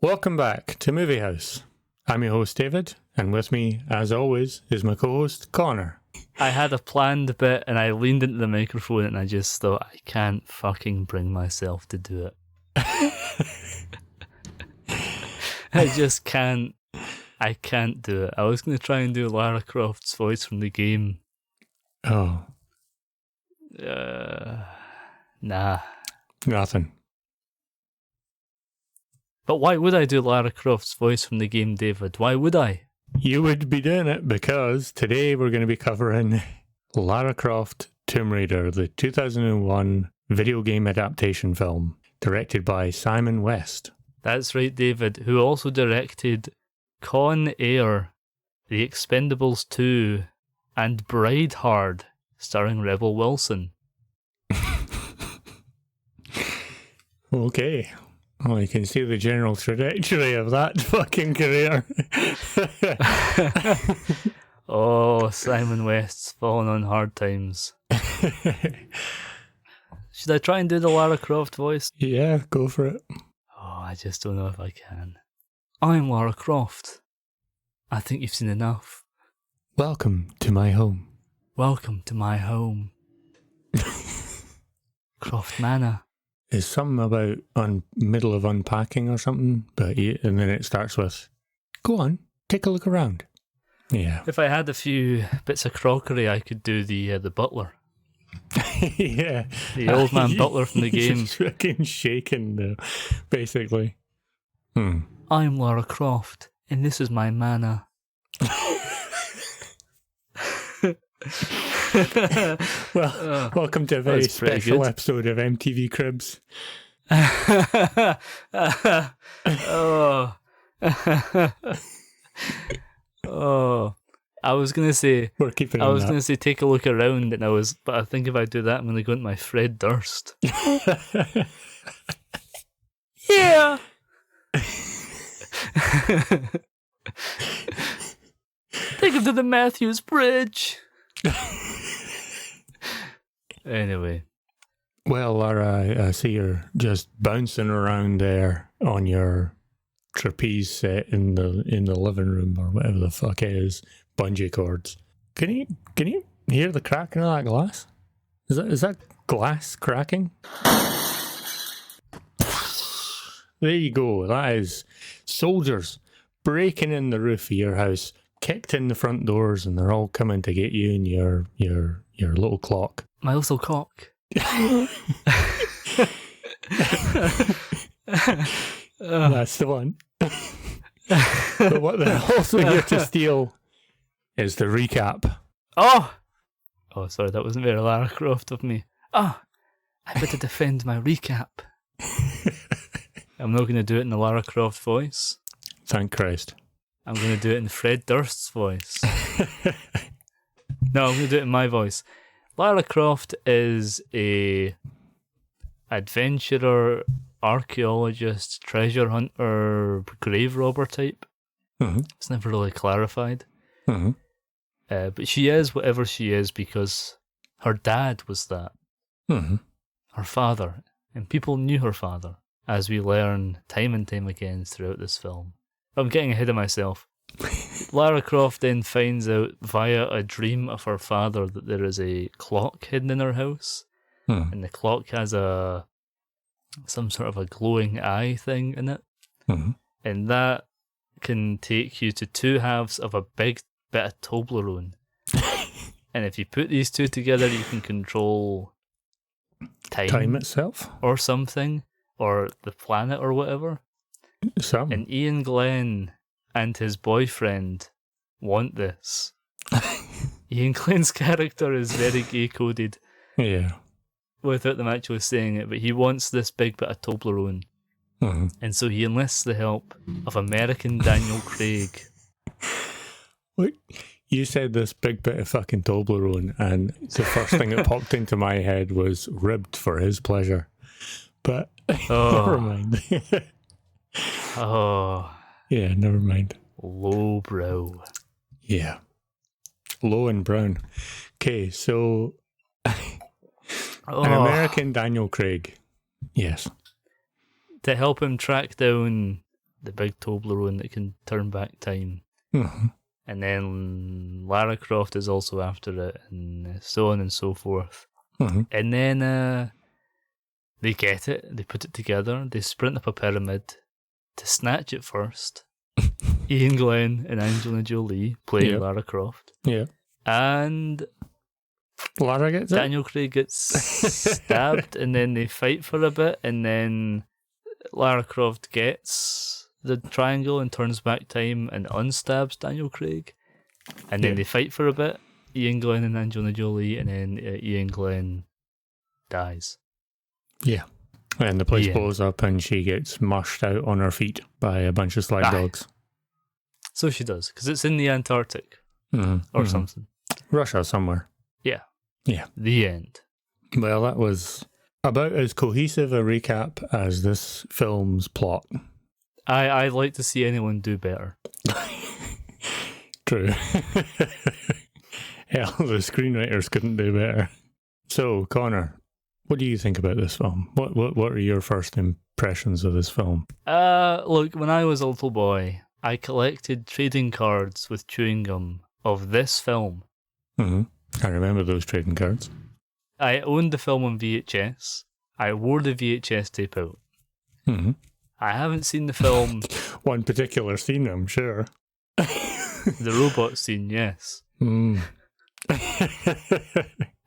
Welcome back to Movie House. I'm your host David, and with me, as always, is my co-host Connor. I had a planned bit and I leaned into the microphone and I just thought, I can't fucking bring myself to do it. I just can't. I can't do it. I was going to try and do Lara Croft's voice from the game. Oh. Nah. Nothing. But why would I do Lara Croft's voice from the game, David? Why would I? You would be doing it because today we're going to be covering Lara Croft Tomb Raider, the 2001 video game adaptation film, directed by Simon West. That's right, David, who also directed Con Air, The Expendables 2, and Bride Hard, starring Rebel Wilson. Okay. Well, you can see the general trajectory of that fucking career. Oh, Simon West's fallen on hard times. Should I try and do the Lara Croft voice? Yeah, go for it. Oh, I just don't know if I can. I'm Lara Croft. I think you've seen enough. Welcome to my home. Welcome to my home. Croft Manor. It's something about middle of unpacking or something, and then it starts with, go on, take a look around. Yeah. If I had a few bits of crockery, I could do the butler. Yeah. The old man butler from the game. He's fucking shaking, though, basically. I'm Lara Croft, and this is my manor. Well, welcome to a very special episode of MTV Cribs. Oh. Oh. I was gonna say we're keeping. I was gonna say take a look around, but I think if I do that, I'm gonna go into my Fred Durst. Yeah. Take him to the Matthews Bridge. Anyway. Well, Lara, I see you're just bouncing around there on your trapeze set in the living room or whatever the fuck it is, bungee cords. Can you hear the cracking of that glass? Is that glass cracking? There you go. That is soldiers breaking in the roof of your house, kicked in the front doors, and they're all coming to get you and your little clock. My little cock. That's the one. But what they're also here to steal is the recap. Oh, sorry, that wasn't very Lara Croft of me. I better defend my recap. I'm not going to do it in the Lara Croft voice. Thank Christ. I'm going to do it in Fred Durst's voice. No, I'm going to do it in my voice. Lara Croft is a adventurer, archaeologist, treasure hunter, grave robber type. Mm-hmm. It's never really clarified. Mm-hmm. But she is whatever she is because her dad was that. Mm-hmm. Her father. And people knew her father, as we learn time and time again throughout this film. I'm getting ahead of myself. Lara Croft then finds out via a dream of her father that there is a clock hidden in her house. And the clock has some sort of a glowing eye thing in it. Mm-hmm. And that can take you to two halves of a big bit of Toblerone. And if you put these two together, you can control time itself? Or something, or the planet or whatever. And Ian Glenn and his boyfriend want this. Ian Glenn's character is very gay-coded. Yeah. Without them actually saying it, but he wants this big bit of Toblerone. Mm-hmm. And so he enlists the help of American Daniel Craig. What? You said this big bit of fucking Toblerone, and the first thing that popped into my head was ribbed for his pleasure. But never mind. Yeah, never mind. Low brow. Yeah. Low and brown. Okay, so an American Daniel Craig. Yes. To help him track down the big Toblerone that can turn back time. Mm-hmm. And then Lara Croft is also after it, and so on and so forth. Mm-hmm. And then they get it, they put it together, they sprint up a pyramid to snatch it first. Ian Glenn and Angelina Jolie playing Lara Croft. Yeah. And Lara gets Daniel Craig gets stabbed, and then they fight for a bit, and then Lara Croft gets the triangle and turns back time and unstabs Daniel Craig. And then they fight for a bit, Ian Glenn and Angelina Jolie, and then Ian Glenn dies. Yeah. And the place blows up and she gets mushed out on her feet by a bunch of slide dogs. So she does, because it's in the Antarctic or something. Russia somewhere. Yeah. Yeah. The end. Well, that was about as cohesive a recap as this film's plot. I'd like to see anyone do better. True. Hell, the screenwriters couldn't do better. So, Connor, what do you think about this film? What are your first impressions of this film? Look, when I was a little boy, I collected trading cards with chewing gum of this film. Mm-hmm. I remember those trading cards. I owned the film on VHS. I wore the VHS tape out. Mm-hmm. I haven't seen the film. One particular scene, I'm sure. The robot scene, yes. Mm.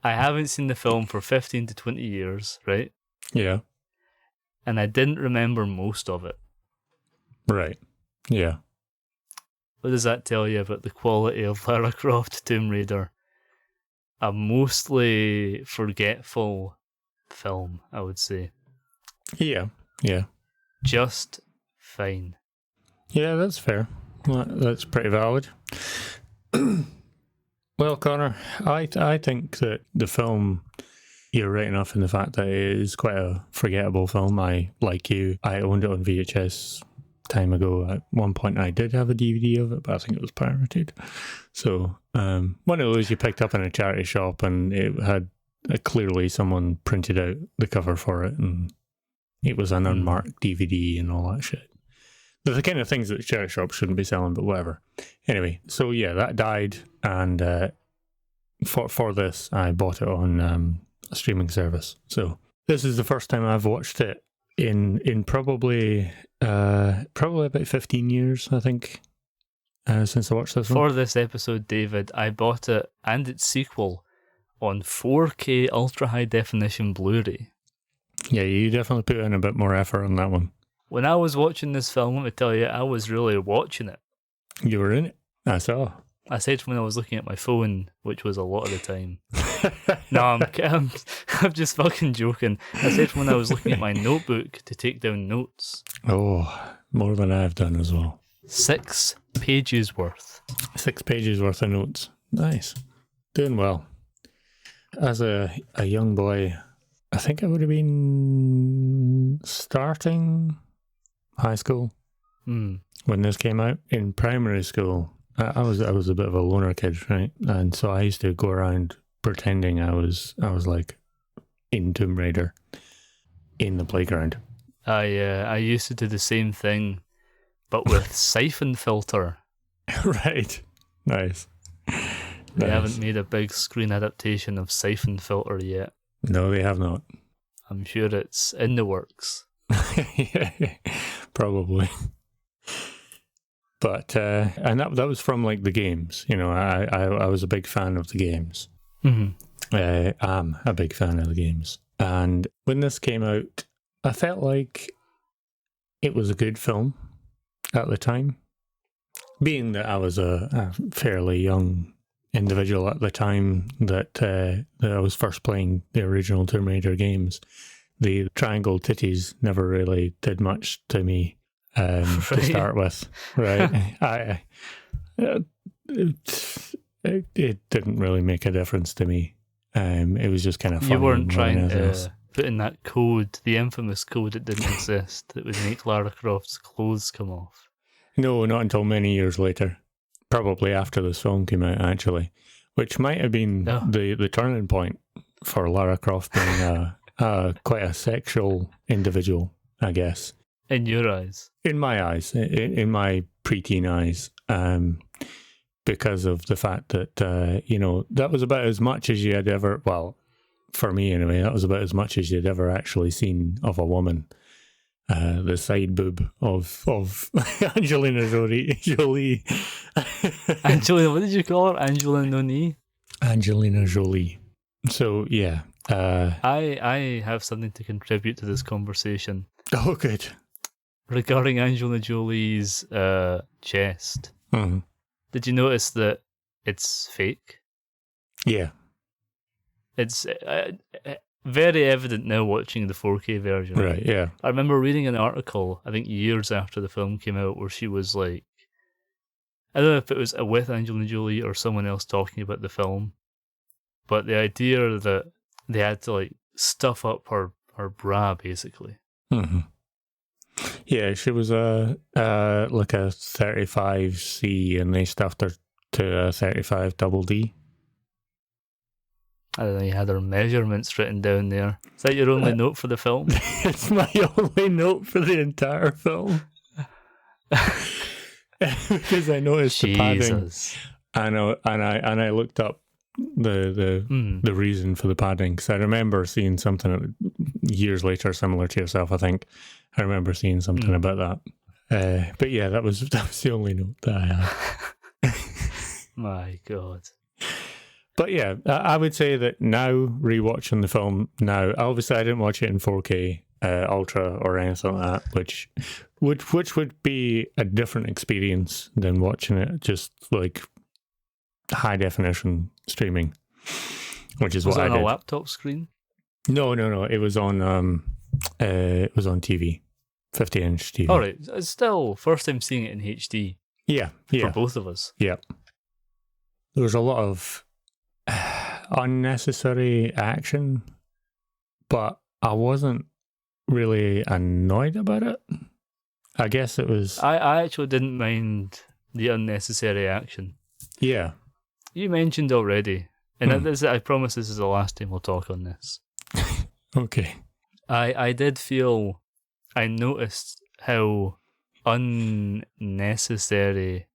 I haven't seen the film for 15 to 20 years, right? Yeah. And I didn't remember most of it. Right. Yeah. What does that tell you about the quality of Lara Croft Tomb Raider? A mostly forgetful film, I would say. Yeah. Yeah. Just fine. Yeah, that's fair. That's pretty valid. Well, Connor, I think that the film, you're right enough in the fact that it is quite a forgettable film. I owned it on VHS time ago. At one point I did have a DVD of it, but I think it was pirated. So one of those you picked up in a charity shop, and it had clearly someone printed out the cover for it, and it was an unmarked DVD and all that shit. They're the kind of things that charity shops shouldn't be selling, but whatever. Anyway, so yeah, that died, and for this, I bought it on a streaming service. So this is the first time I've watched it in probably about 15 years, I think, since I watched this one. For this episode, David, I bought it and its sequel on 4K Ultra High Definition Blu-ray. Yeah, you definitely put in a bit more effort on that one. When I was watching this film, let me tell you, I was really watching it. You were in it? I saw. Aside from when I was looking at my phone, which was a lot of the time. No, I'm just fucking joking. Aside from when I was looking at my notebook to take down notes. Oh, more than I've done as well. 6 pages worth. 6 pages worth of notes. Nice. Doing well. As a young boy, I think I would have been starting high school when this came out. In primary school, I was a bit of a loner kid, right? And so I used to go around pretending I was like in Tomb Raider in the playground. I used to do the same thing, but with Siphon Filter. Right. Nice. They haven't made a big screen adaptation of Siphon Filter yet. No, they have not. I'm sure it's in the works. Probably. But and that was from like the games. You know, I was a big fan of the games. Mm-hmm. I'm a big fan of the games. And when this came out, I felt like it was a good film at the time. Being that I was a fairly young individual at the time that I was first playing the original Tomb Raider games, the triangle titties never really did much to me to start with. Right. It didn't really make a difference to me. It was just kind of funny. You weren't trying to put in that code, the infamous code that didn't exist, that would make Lara Croft's clothes come off. No, not until many years later. Probably after this film came out, actually. Which might have been the turning point for Lara Croft being quite a sexual individual, I guess. In your eyes? In my eyes, in my preteen eyes, because of the fact that, that was about as much as you had ever, well, for me anyway, that was about as much as you'd ever actually seen of a woman. The side boob of Angelina Jolie. Angelina, what did you call her? Angelina Jolie. So, yeah. I have something to contribute to this conversation. Oh, good. Regarding Angelina Jolie's chest. Mm-hmm. Did you notice that it's fake? Yeah. It's very evident now watching the 4K version. Right, yeah. I remember reading an article, I think years after the film came out, where she was like, I don't know if it was with Angelina Jolie or someone else talking about the film, but the idea that they had to like stuff up her bra basically. Mm-hmm. Yeah, she was like a 35C and they stuffed her to a 35 double D. I don't know, you had her measurements written down there. Is that your only note for the film? It's my only note for the entire film. Because I noticed the padding. And I looked up the reason for the padding. Because I remember seeing something years later, similar to yourself, I think. I remember seeing something about that. But yeah, that was the only note that I had. My God. But yeah, I would say that now, rewatching the film now, obviously I didn't watch it in 4K Ultra or anything like that, which would be a different experience than watching it just like high definition streaming, which is what I did. Was it on a laptop screen? No. It was on TV, 50-inch TV. All right, it's still first time seeing it in HD. Yeah. For both of us. Yeah. There was a lot of unnecessary action, but I wasn't really annoyed about it. I guess it was... I actually didn't mind the unnecessary action. Yeah. You mentioned already, and I promise this is the last time we'll talk on this. Okay. I did feel... I noticed how unnecessary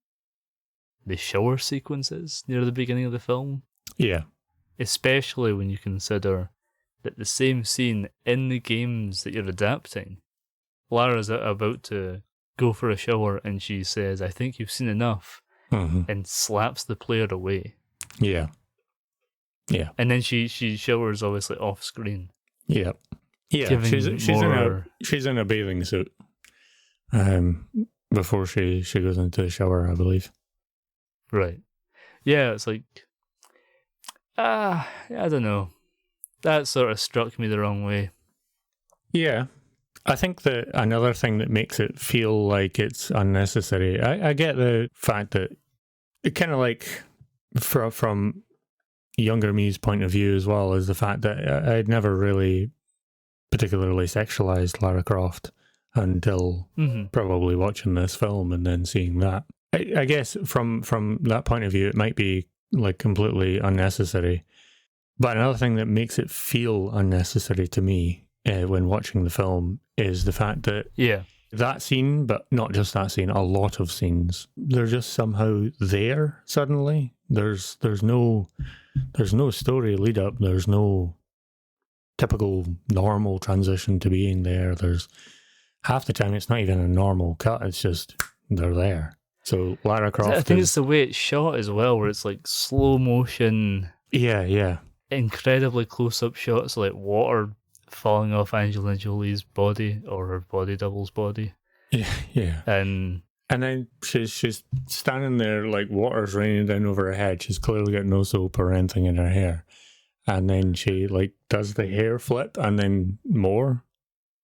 the shower sequence is near the beginning of the film. Yeah. Especially when you consider that the same scene in the games that you're adapting, Lara's about to go for a shower and she says, "I think you've seen enough," and slaps the player away. Yeah. Yeah. And then she showers obviously off screen. Yeah. Yeah. She's in a bathing suit. Before she goes into the shower, I believe. Right. Yeah, it's like I don't know. That sort of struck me the wrong way. Yeah. I think that another thing that makes it feel like it's unnecessary, I get the fact that it kind of like from younger me's point of view as well, is the fact that I'd never really particularly sexualized Lara Croft until probably watching this film and then seeing that. I guess from that point of view, it might be like completely unnecessary. But another thing that makes it feel unnecessary to me when watching the film is the fact that that scene, but not just that scene, a lot of scenes, they're just somehow there suddenly. There's no story lead up. There's no typical normal transition to being there. There's half the time it's not even a normal cut. It's just they're there. So Lara Croft. I think it's the way it's shot as well, where it's like slow motion. Yeah. Incredibly close up shots, like water falling off Angelina Jolie's body or her body double's body. Yeah. And then she's standing there like water's raining down over her head. She's clearly got no soap or anything in her hair. And then she like does the hair flip and then more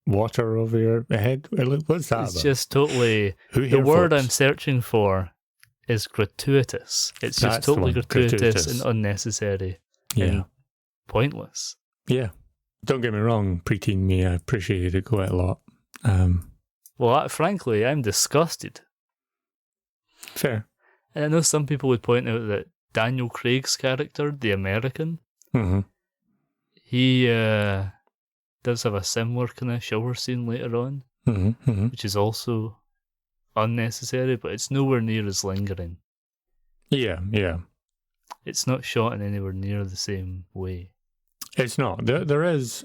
water over your head. What's that It's about? just totally... The word I'm searching for is gratuitous. It's just totally gratuitous and unnecessary and pointless. Yeah. Don't get me wrong, preteen me, I appreciated it quite a lot. Well, frankly, I'm disgusted. Fair. And I know some people would point out that Daniel Craig's character, the American, he does have a similar kind of shower scene later on. which is also unnecessary, but it's nowhere near as lingering. Yeah. It's not shot in anywhere near the same way. It's not. There is...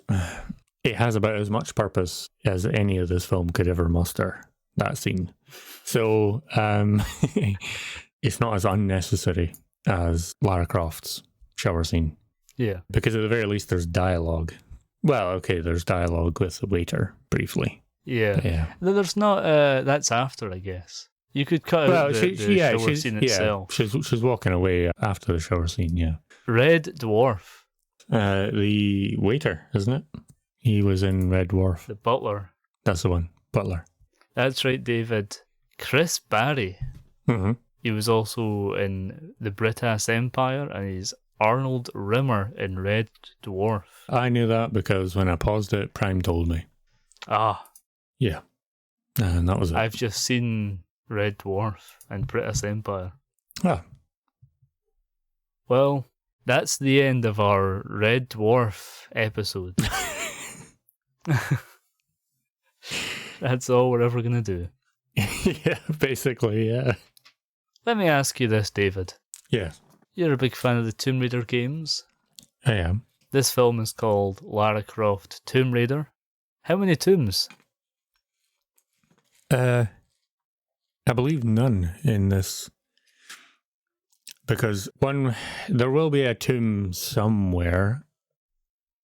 It has about as much purpose as any of this film could ever muster, that scene. So, it's not as unnecessary as Lara Croft's shower scene. Yeah. Because at the very least, there's dialogue. Well, okay, there's dialogue with the waiter, briefly. Yeah. Yeah. There's not... that's after, I guess. You could cut out the shower scene itself. She's walking away after the shower scene, yeah. Red Dwarf. The waiter, isn't it? He was in Red Dwarf. The butler. That's the one. Butler. That's right, David. Chris Barry. Mm-hmm. He was also in the British Empire, and he's Arnold Rimmer in Red Dwarf. I knew that because when I paused it, Prime told me. Ah. Yeah. And that was it. I've just seen Red Dwarf and British Empire. Ah. Well, that's the end of our Red Dwarf episode. That's all we're ever going to do. Yeah, basically, yeah. Let me ask you this, David. Yes. You're a big fan of the Tomb Raider games. I am. This film is called Lara Croft Tomb Raider. How many tombs? I believe none in this. Because there will be a tomb somewhere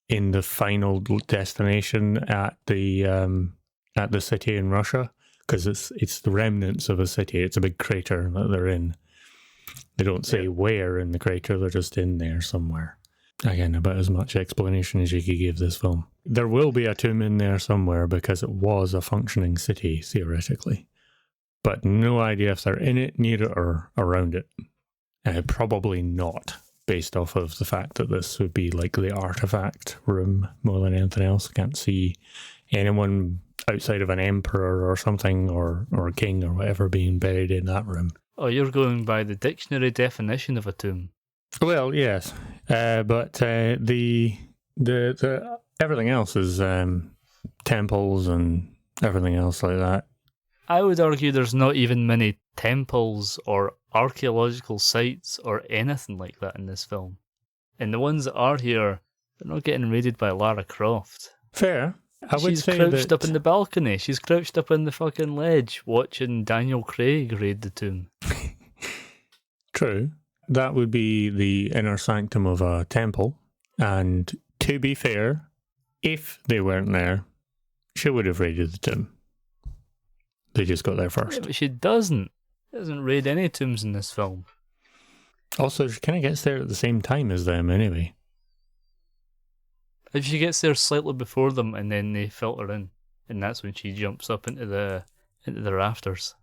in the final destination at the city in Russia, because it's the remnants of a city. It's a big crater that they're in. They don't say where in the crater, they're just in there somewhere. Again, about as much explanation as you could give this film. There will be a tomb in there somewhere because it was a functioning city, theoretically. But no idea if they're in it, near it, or around it. Probably not, based off of the fact that this would be like the artifact room more than anything else. I can't see anyone outside of an emperor or something, or a king or whatever, being buried in that room. Oh, you're going by the dictionary definition of a tomb. Well, yes, but the everything else is temples and everything else like that. I would argue there's not even many temples or archaeological sites or anything like that in this film. And the ones that are here, they're not getting raided by Lara Croft. Fair. I would She's say crouched up in the balcony. She's crouched up on the fucking ledge watching Daniel Craig raid the tomb. True. That would be the inner sanctum of a temple. And to be fair, if they weren't there, she would have raided the tomb. They just got there first. Yeah, but she doesn't. She doesn't raid any tombs in this film. Also, she kind of gets there at the same time as them anyway. If she gets there slightly before them and then they filter in, and that's when she jumps up into the rafters.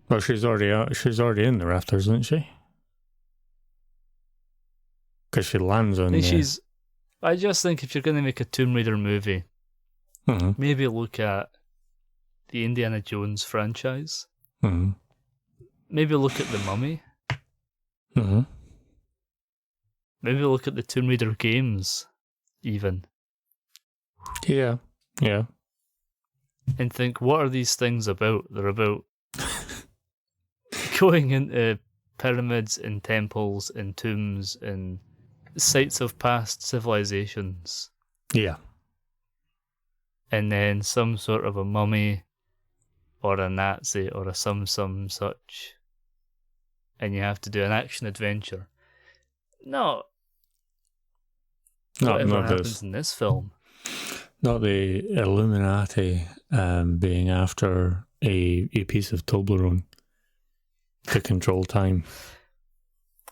Well, she's already in the rafters, isn't she? Because she lands on. I just think if you're going to make a Tomb Raider movie, maybe look at the Indiana Jones franchise. Mm-hmm. Maybe look at The Mummy. Mm-hmm. Maybe look at the Tomb Raider games, even. Yeah. And think, what are these things about? They're about going into pyramids and temples and tombs and sites of past civilizations. Yeah. And then some sort of a mummy or a Nazi or a some such. And you have to do an action adventure. No. Whatever happens in this film. Not the Illuminati being after a piece of Toblerone to control time.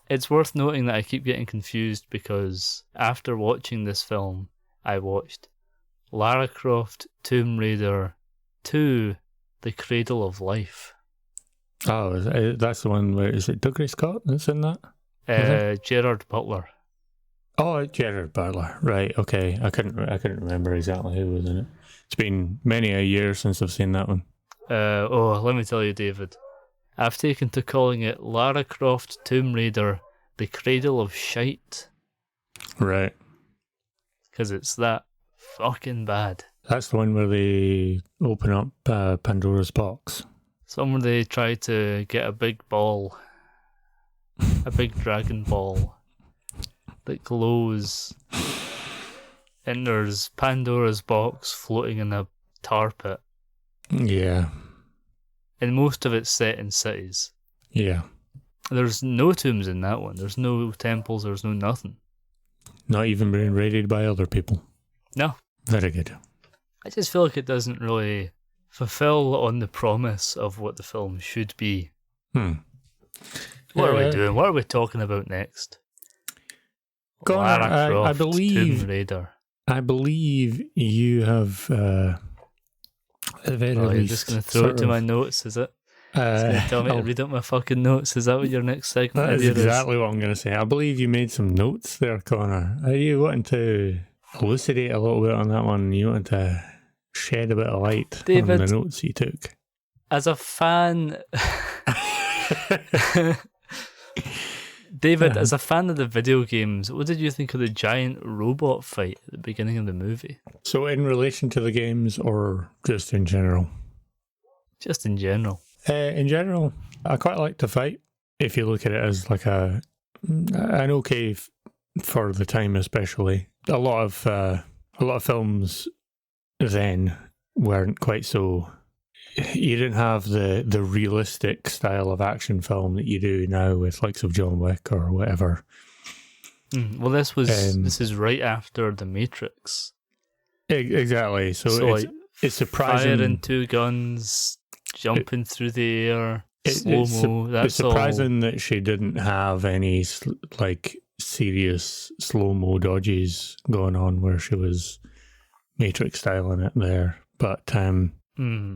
It's worth noting that I keep getting confused because after watching this film, I watched Lara Croft Tomb Raider 2, The Cradle of Life. Oh, that's the one where, is it Dougray Scott that's in that? Gerard Butler. Oh, Gerard Butler. Right, okay. I couldn't remember exactly who was in it. It's been many a year since I've seen that one. Let me tell you, David. I've taken to calling it Lara Croft Tomb Raider, The Cradle of Shite. Right. Because it's that fucking bad. That's the one where they open up Pandora's box. Some where they try to get a big ball, a big dragon ball that glows, and there's Pandora's box floating in a tar pit. Yeah. And most of it's set in cities. Yeah. There's no tombs in that one. There's no temples. There's no nothing. Not even being raided by other people. No. Very good. I just feel like it doesn't really fulfill on the promise of what the film should be. What are we doing? What are we talking about next? Lara Croft, I believe, Tomb Raider. I believe you have at the very least... You're just going to throw it to my notes, is it? Going to tell me to read up my fucking notes. Is that what your next segment is? That's exactly what I'm going to say. I believe you made some notes there, Connor. Are you wanting to elucidate a little bit on that one? You wanting to shed a bit of light, David, on the notes you took? As a fan... David, as a fan of the video games, what did you think of the giant robot fight at the beginning of the movie? So in relation to the games or just in general? Just in general. In general, I quite like the fight. If you look at it as like an okay for the time, especially. A lot of films then weren't quite so. You didn't have the realistic style of action film that you do now with likes of John Wick or whatever. Well, this is right after The Matrix. Exactly. So it's surprising. Firing two guns, jumping through the air, slow-mo. It's surprising that she didn't have any serious slow-mo dodges going on where she was Matrix styling it there. But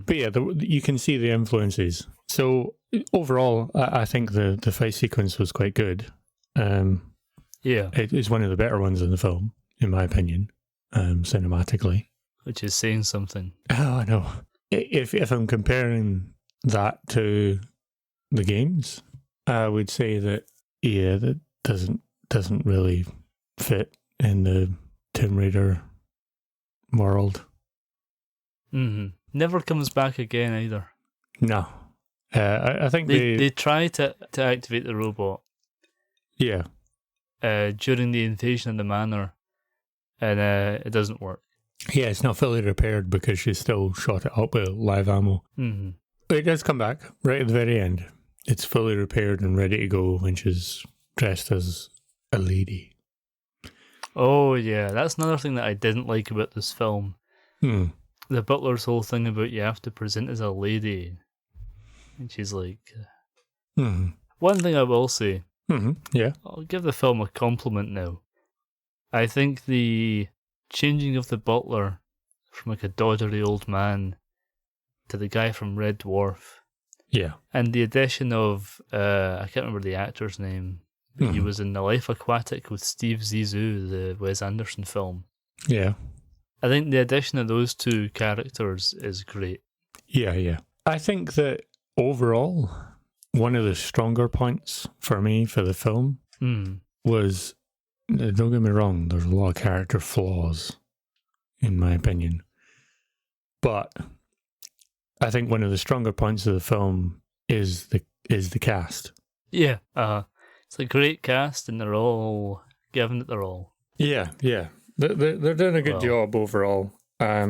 yeah, you can see the influences. So overall, I think the fight sequence was quite good. Yeah, it is one of the better ones in the film, in my opinion, cinematically. Which is saying something. Oh, I know. If I'm comparing that to the games, I would say that that doesn't really fit in the Tomb Raider world. Never comes back again either. No. I think they try to activate the robot. Yeah. During the invasion of the manor, and it doesn't work. Yeah, it's not fully repaired because she still shot it up with live ammo. But it does come back right at the very end. It's fully repaired and ready to go when she's dressed as a lady. Oh yeah, that's another thing that I didn't like about this film. The butler's whole thing about you have to present as a lady. And she's like... One thing I will say... Yeah. I'll give the film a compliment now. I think the changing of the butler from like a doddery old man to the guy from Red Dwarf. Yeah. And the addition of... I can't remember the actor's name. But he was in The Life Aquatic with Steve Zissou, the Wes Anderson film. Yeah. I think the addition of those two characters is great. Yeah. I think that overall, one of the stronger points for me for the film was, don't get me wrong, there's a lot of character flaws, in my opinion. But I think one of the stronger points of the film is the cast. Yeah, it's a great cast, and they're all given it their all. Yeah. They're doing a good job overall. I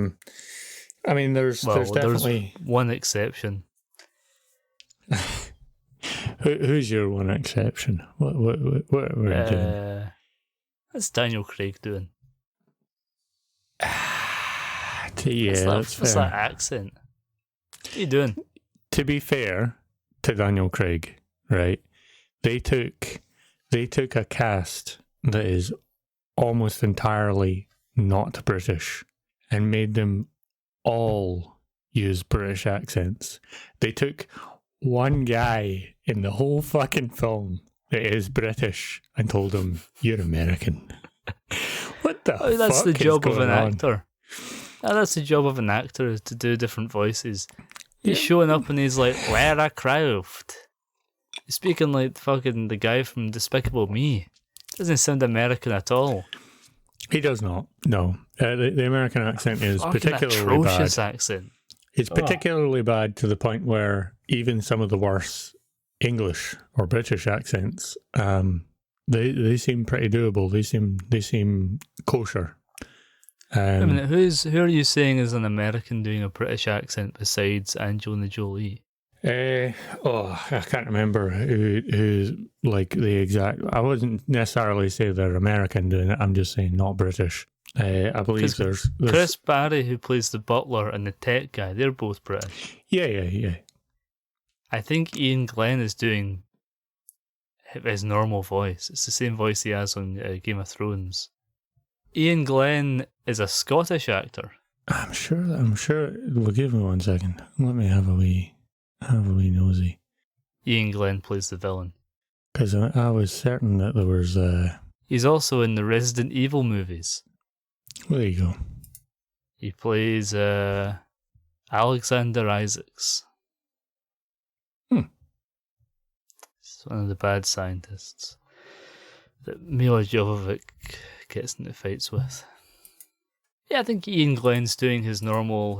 mean, there's definitely one exception. Who's your one exception? What are we doing? What's Daniel Craig doing? Yeah, what's that accent? What are you doing? To be fair to Daniel Craig, right? They took a cast that is almost entirely not British and made them all use British accents. They took one guy in the whole fucking film that is British and told him, "You're American." What the fuck? That's the job of an on? actor. That's the job of an actor, is to do different voices. He's showing up and he's like, Lara Croft. He's speaking like fucking the guy from Despicable Me. Doesn't sound American at all. He does not. No, the American accent is Fucking particularly atrocious bad. accent. It's particularly bad to the point where even some of the worst English or British accents, they seem pretty doable. They seem kosher. I mean, who are you saying is an American doing a British accent besides Angelina Jolie? I can't remember who's like the exact. I wouldn't necessarily say they're American doing it. I'm just saying not British. I believe there's Chris Barry, who plays the butler, and the tech guy. They're both British. Yeah. I think Ian Glenn is doing his normal voice. It's the same voice he has on Game of Thrones. Ian Glenn is a Scottish actor. I'm sure. Well, give me 1 second. Let me have a wee nosy. Ian Glenn plays the villain. Because I was certain that there was. He's also in the Resident Evil movies. There you go. He plays Alexander Isaacs. He's one of the bad scientists that Mila Jovovich gets into fights with. Yeah, I think Ian Glenn's doing his normal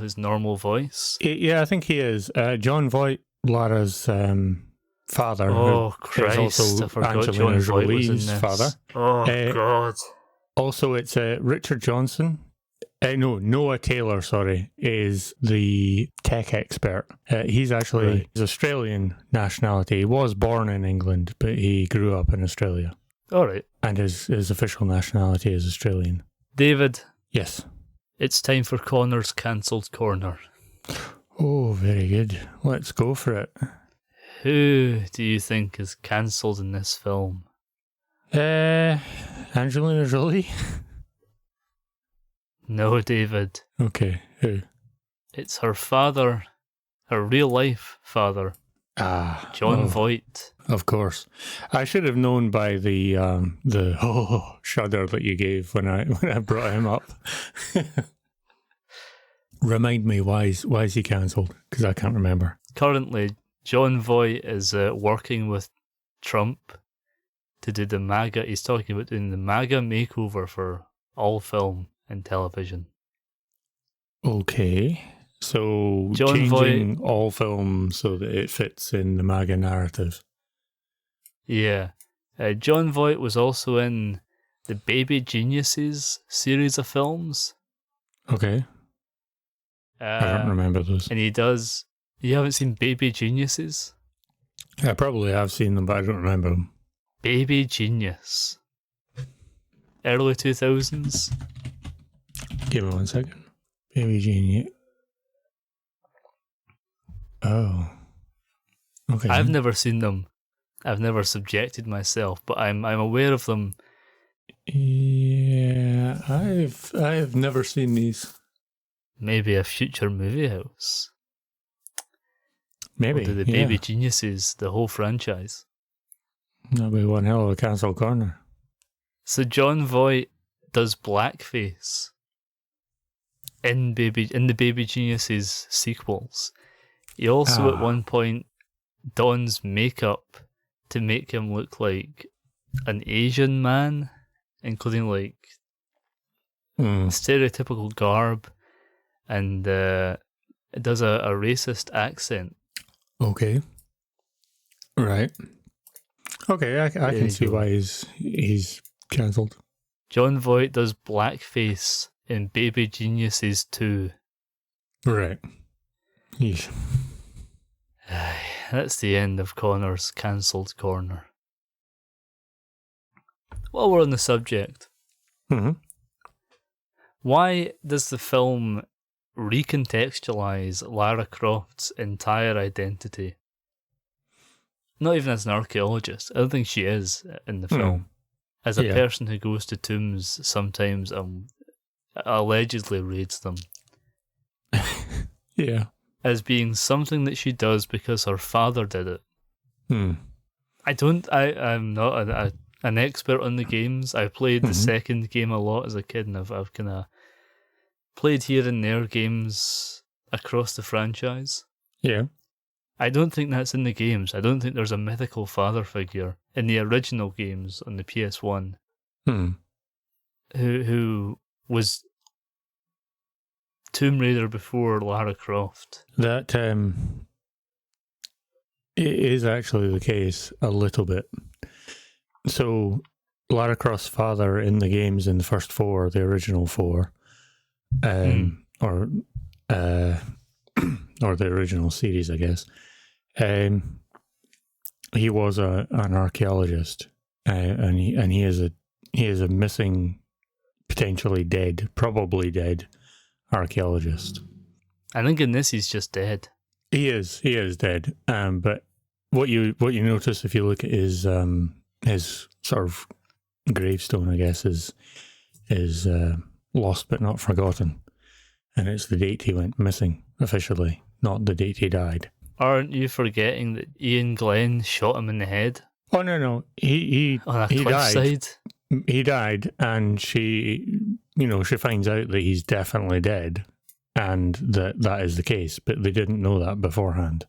voice. Yeah, I think he is. John Voight, Lara's father. Oh, Christ. Is also I forgot Angelina John Voight was in Jolie's this. father. Oh, God. Also, it's Richard Johnson. Noah Taylor, is the tech expert. He's actually his Australian nationality. He was born in England, but he grew up in Australia. All right. And his official nationality is Australian. David. Yes. It's time for Connor's Cancelled Corner. Oh, very good. Let's go for it. Who do you think is cancelled in this film? Angelina Jolie? No, David. Okay, who? It's her father, her real-life father, John Voight. Of course. I should have known by the shudder that you gave when I brought him up. Remind me, why is he cancelled? Because I can't remember. Currently, John Voight is working with Trump to do the MAGA. He's talking about doing the MAGA makeover for all film and television. Okay. So John changing Voight, all film so that it fits in the MAGA narrative. Yeah. John Voight was also in the Baby Geniuses series of films. Okay. I don't remember those. And you haven't seen Baby Geniuses? I probably have seen them, but I don't remember them. Baby Genius. Early 2000s. Give me 1 second. Baby Genius. Oh. Okay. I've never seen them. I've never subjected myself, but I'm aware of them. Yeah, I've never seen these. Maybe a future movie house. Maybe. Or do the Baby Geniuses, the whole franchise. That'll be one hell of a cancel corner. So John Voight does blackface in the Baby Geniuses sequels. He also at one point dons makeup to make him look like an Asian man, including like stereotypical garb, and it does a racist accent. Okay. Right. Okay, I can see why he's cancelled. John Voight does blackface in Baby Geniuses 2. Right. Yeesh. That's the end of Connor's cancelled corner. While we're on the subject, why does the film recontextualize Lara Croft's entire identity? Not even as an archaeologist. I don't think she is in the film. As a person who goes to tombs sometimes allegedly raids them. Yeah. As being something that she does because her father did it. I'm not an expert on the games. I played the second game a lot as a kid, and I've kind of played here and there games across the franchise. Yeah. I don't think that's in the games. I don't think there's a mythical father figure in the original games on the PS1. who was Tomb Raider before Lara Croft. That it is actually the case a little bit. So Lara Croft's father in the games, in the first 4, the original 4, or the original series, I guess. He was an archaeologist, and he is a missing, potentially dead, probably dead archaeologist. I think in this he's just dead. He is dead. But what you notice if you look at his sort of gravestone, I guess, is lost but not forgotten, and it's the date he went missing officially, not the date he died. Aren't you forgetting that Ian Glenn shot him in the head? Oh no, he on a he cliffside. He died, and she finds out that he's definitely dead, and that is the case. But they didn't know that beforehand.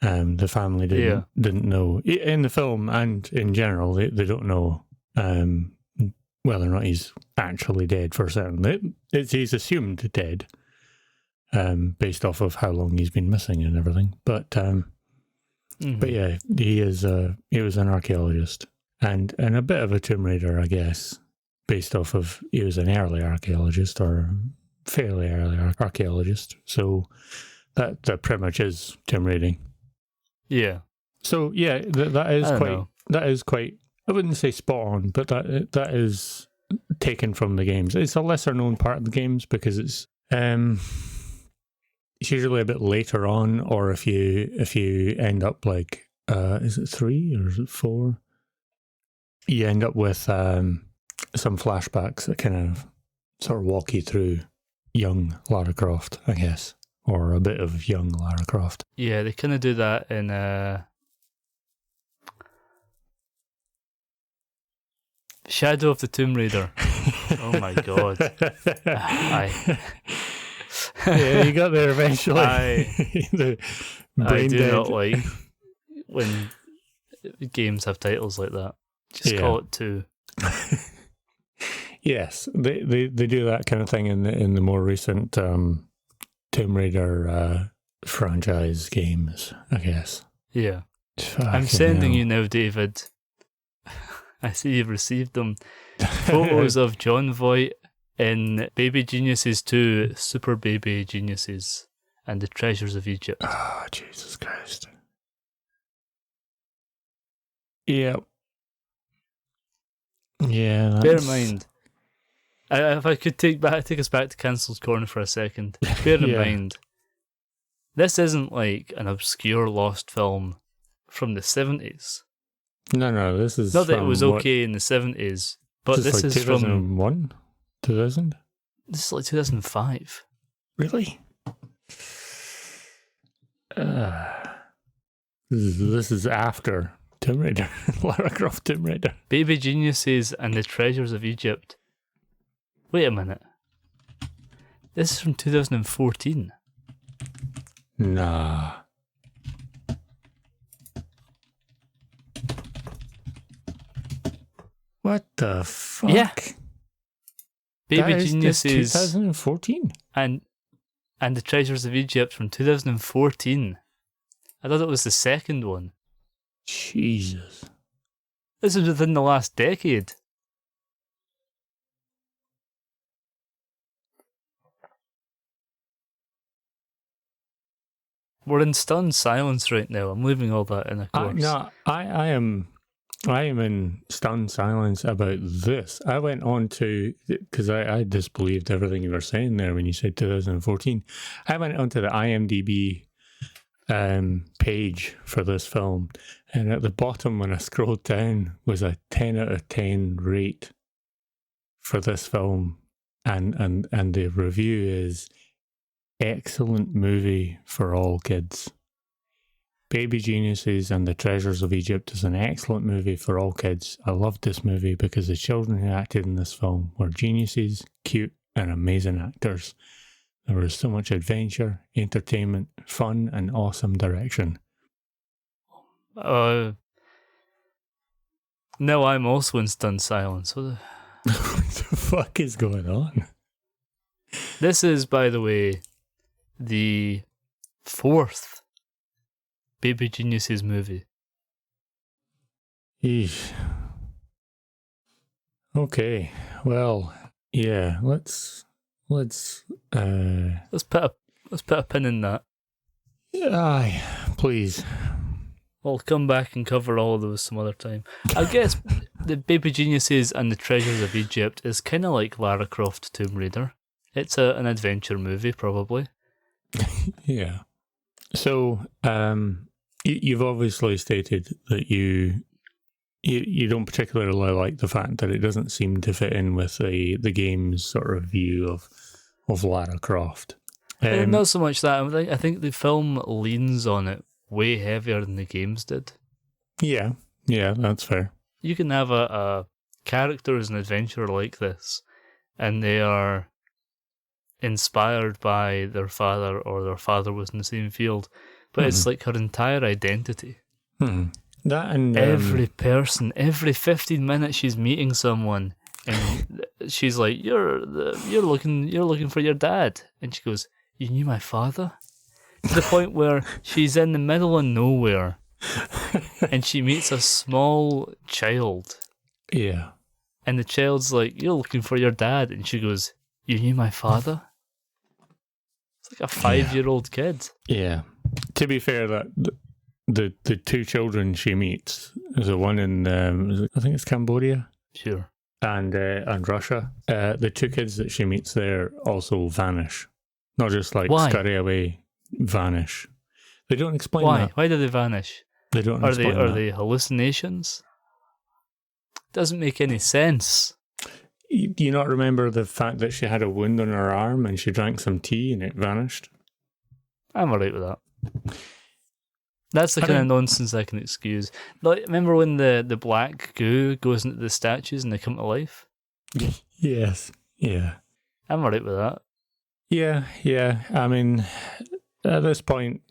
The family didn't know in the film, and in general, they don't know whether or not he's actually dead for certain. He's assumed dead. Based off of how long he's been missing and everything, but yeah, he was an archaeologist and a bit of a Tomb Raider, I guess, based off of he was an early archaeologist or fairly early archaeologist. So that pretty much is Tomb Raiding. Yeah. So yeah, that is quite. I wouldn't say spot on, but that is taken from the games. It's a lesser known part of the games because it's usually a bit later on, or if you end up like is it 3 or is it 4? You end up with some flashbacks that kind of sort of walk you through young Lara Croft, I guess, or a bit of young Lara Croft. Yeah, they kind of do that in Shadow of the Tomb Raider. Oh my god. Yeah, you got there eventually. I do not like when games have titles like that. Just call it 2. Yes, they do that kind of thing in the more recent Tomb Raider franchise games, I guess. Yeah. I'm sending you now, David. I see you've received them. Photos of John Voight in Baby Geniuses 2, Super Baby Geniuses, and the Treasures of Egypt. Oh, Jesus Christ. Yeah. Yeah. Bear in mind, if I could take us back to Cancelled Corner for a second, bear in mind, this isn't like an obscure lost film from the 70s. No, this is not that it was okay in the 70s, but this is 2001? 2000? This is like 2005. Really? This is after Tomb Raider. Lara Croft Tomb Raider. Baby Geniuses and the Treasures of Egypt. Wait a minute. This is from 2014. Nah. What the fuck? Yeah. Baby Geniuses 2014. And the Treasures of Egypt from 2014. I thought it was the second one. Jesus. This is within the last decade. We're in stunned silence right now. I'm leaving all that in, of course. I am in stunned silence about this. I went on to, because I disbelieved everything you were saying there when you said 2014. I went onto the IMDb page for this film, and at the bottom when I scrolled down was a 10 out of 10 rate for this film, and the review is excellent movie for all kids. Baby Geniuses and the Treasures of Egypt is an excellent movie for all kids. I loved this movie because the children who acted in this film were geniuses, cute, and amazing actors. There was so much adventure, entertainment, fun, and awesome direction. No, I'm also in stunned silence. What the fuck is going on? This is, by the way, the 4th Baby Geniuses movie. Eesh. Okay, well, yeah, let's put a pin in that. Aye, please. We'll come back and cover all of those some other time. I guess the Baby Geniuses and the Treasures of Egypt is kind of like Lara Croft Tomb Raider. It's an adventure movie, probably. Yeah. So, you've obviously stated that you don't particularly like the fact that it doesn't seem to fit in with the game's sort of view of Lara Croft. Not so much that. I think the film leans on it way heavier than the games did. Yeah, that's fair. You can have a character as an adventurer like this, and they are inspired by their father, or their father was in the same field, but it's like her entire identity. That and every person, every 15 minutes, she's meeting someone, and she's like, "You're looking for your dad," and she goes, "You knew my father?" To the point where she's in the middle of nowhere, and she meets a small child. Yeah, and the child's like, "You're looking for your dad," and she goes, "You knew my father?" It's like a 5-year-old kid. Yeah. To be fair, that the two children she meets, there's a one in I think it's Cambodia. Sure. And Russia. The two kids that she meets there also vanish. Not just like scurry away, vanish. They don't explain why. that. Why do they vanish? They don't Are explain they that. they hallucinations? Doesn't make any sense. Do you not remember the fact that she had a wound on her arm and she drank some tea and it vanished? I'm alright with that. That's the kind of nonsense I can excuse. Like, remember when the black goo goes into the statues and they come to life? Yes. Yeah. I'm alright with that. Yeah. I mean, at this point,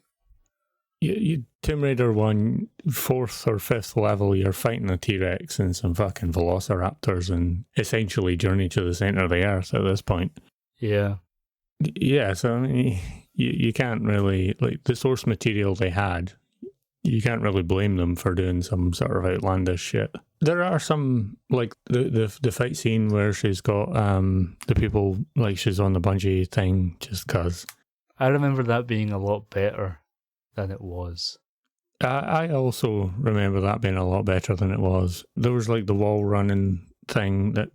you Tomb Raider 1, 4th or 5th level, you're fighting a T-Rex and some fucking velociraptors and essentially Journey to the Centre of the Earth at this point. Yeah. Yeah, so I mean, you can't really, like, the source material they had, you can't really blame them for doing some sort of outlandish shit. There are some, like, the fight scene where she's got the people, like, she's on the bungee thing just because. I remember that being a lot better than it was. I also remember that being a lot better than it was. There was, like, the wall running thing that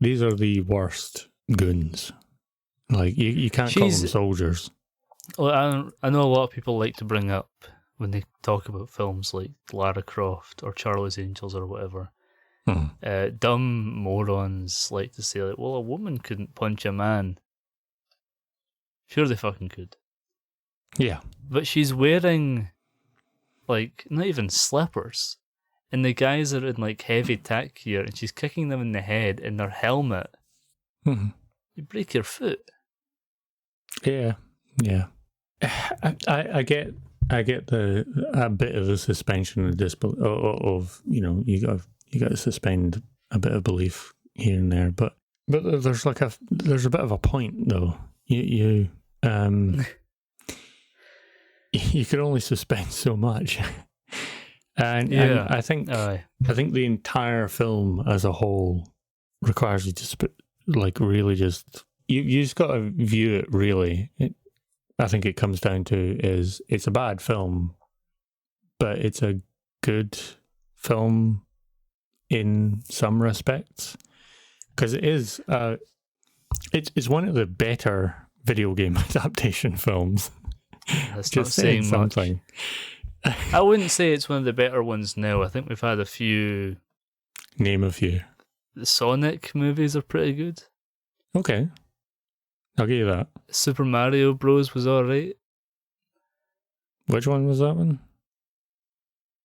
these are the worst goons. Like, you can't call them soldiers. Well, I know a lot of people like to bring up when they talk about films like Lara Croft or Charlie's Angels or whatever. Dumb morons like to say, like, well, a woman couldn't punch a man. Sure they fucking could. Yeah. But she's wearing, like, not even slippers. And the guys are in, like, heavy tack gear, and she's kicking them in the head in their helmet. You break your foot. Yeah. I get a bit of the suspension of disbelief of you got to suspend a bit of belief here and there, but there's a bit of a point though. You can only suspend so much, and I think the entire film as a whole requires you to really just you just got to view it really. I think it comes down to is it's a bad film, but it's a good film in some respects because it is it's one of the better video game adaptation films. That's just not saying something. I wouldn't say it's one of the better ones now. I think we've had a few. Name a few. The Sonic movies are pretty good. Okay. I'll give you that. Super Mario Bros. Was alright. Which one was that one?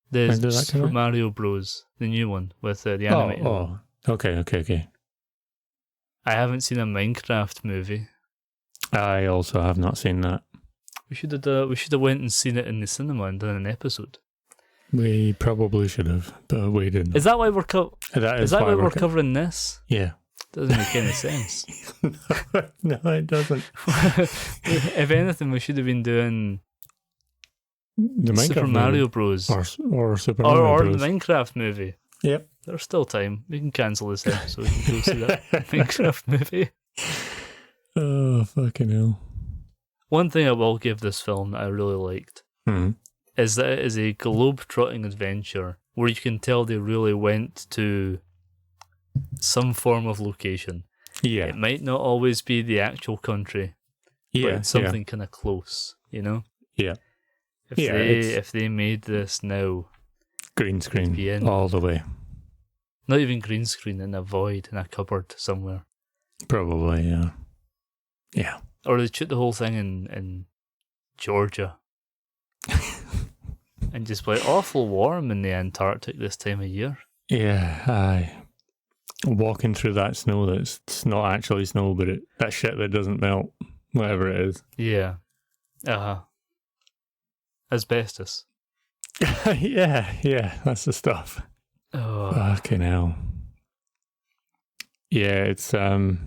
The Super Mario Bros. The new one with the animated one. Okay. I haven't seen a Minecraft movie. I also have not seen that. We should have went and seen it in the cinema and done an episode. We probably should have, but we didn't. Is that why we're Is that why we're covering this? Yeah. Doesn't make any sense. No, it doesn't. If anything, we should have been doing The Super Minecraft Mario movie. Bros. Or Super Mario Or Bros. the Minecraft movie. Yep. There's still time. We can cancel this episode and go see that Minecraft movie. Oh, fucking hell. One thing I will give this film that I really liked is that it is a globe-trotting adventure where you can tell they really went to some form of location. Yeah. It might not always be the actual country, but it's something kind of close, you know? Yeah. If they made this now, Green screen all the way. not even green screen, in a void, in a cupboard somewhere. Probably, yeah. Yeah. Or they shoot the whole thing in Georgia. And just like awful warm in the Antarctic this time of year. Yeah, aye. Walking through that snow that's not actually snow, but that shit that doesn't melt, whatever it is. Yeah. Asbestos. yeah, that's the stuff. Oh. Fucking hell. Yeah, it's that